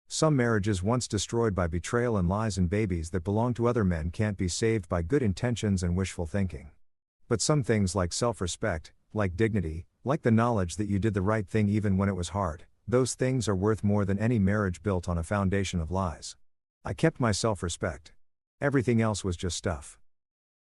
Some marriages once destroyed by betrayal and lies and babies that belong to other men can't be saved by good intentions and wishful thinking. But some things, like self-respect, like dignity, like the knowledge that you did the right thing even when it was hard, those things are worth more than any marriage built on a foundation of lies. I kept my self-respect. Everything else was just stuff.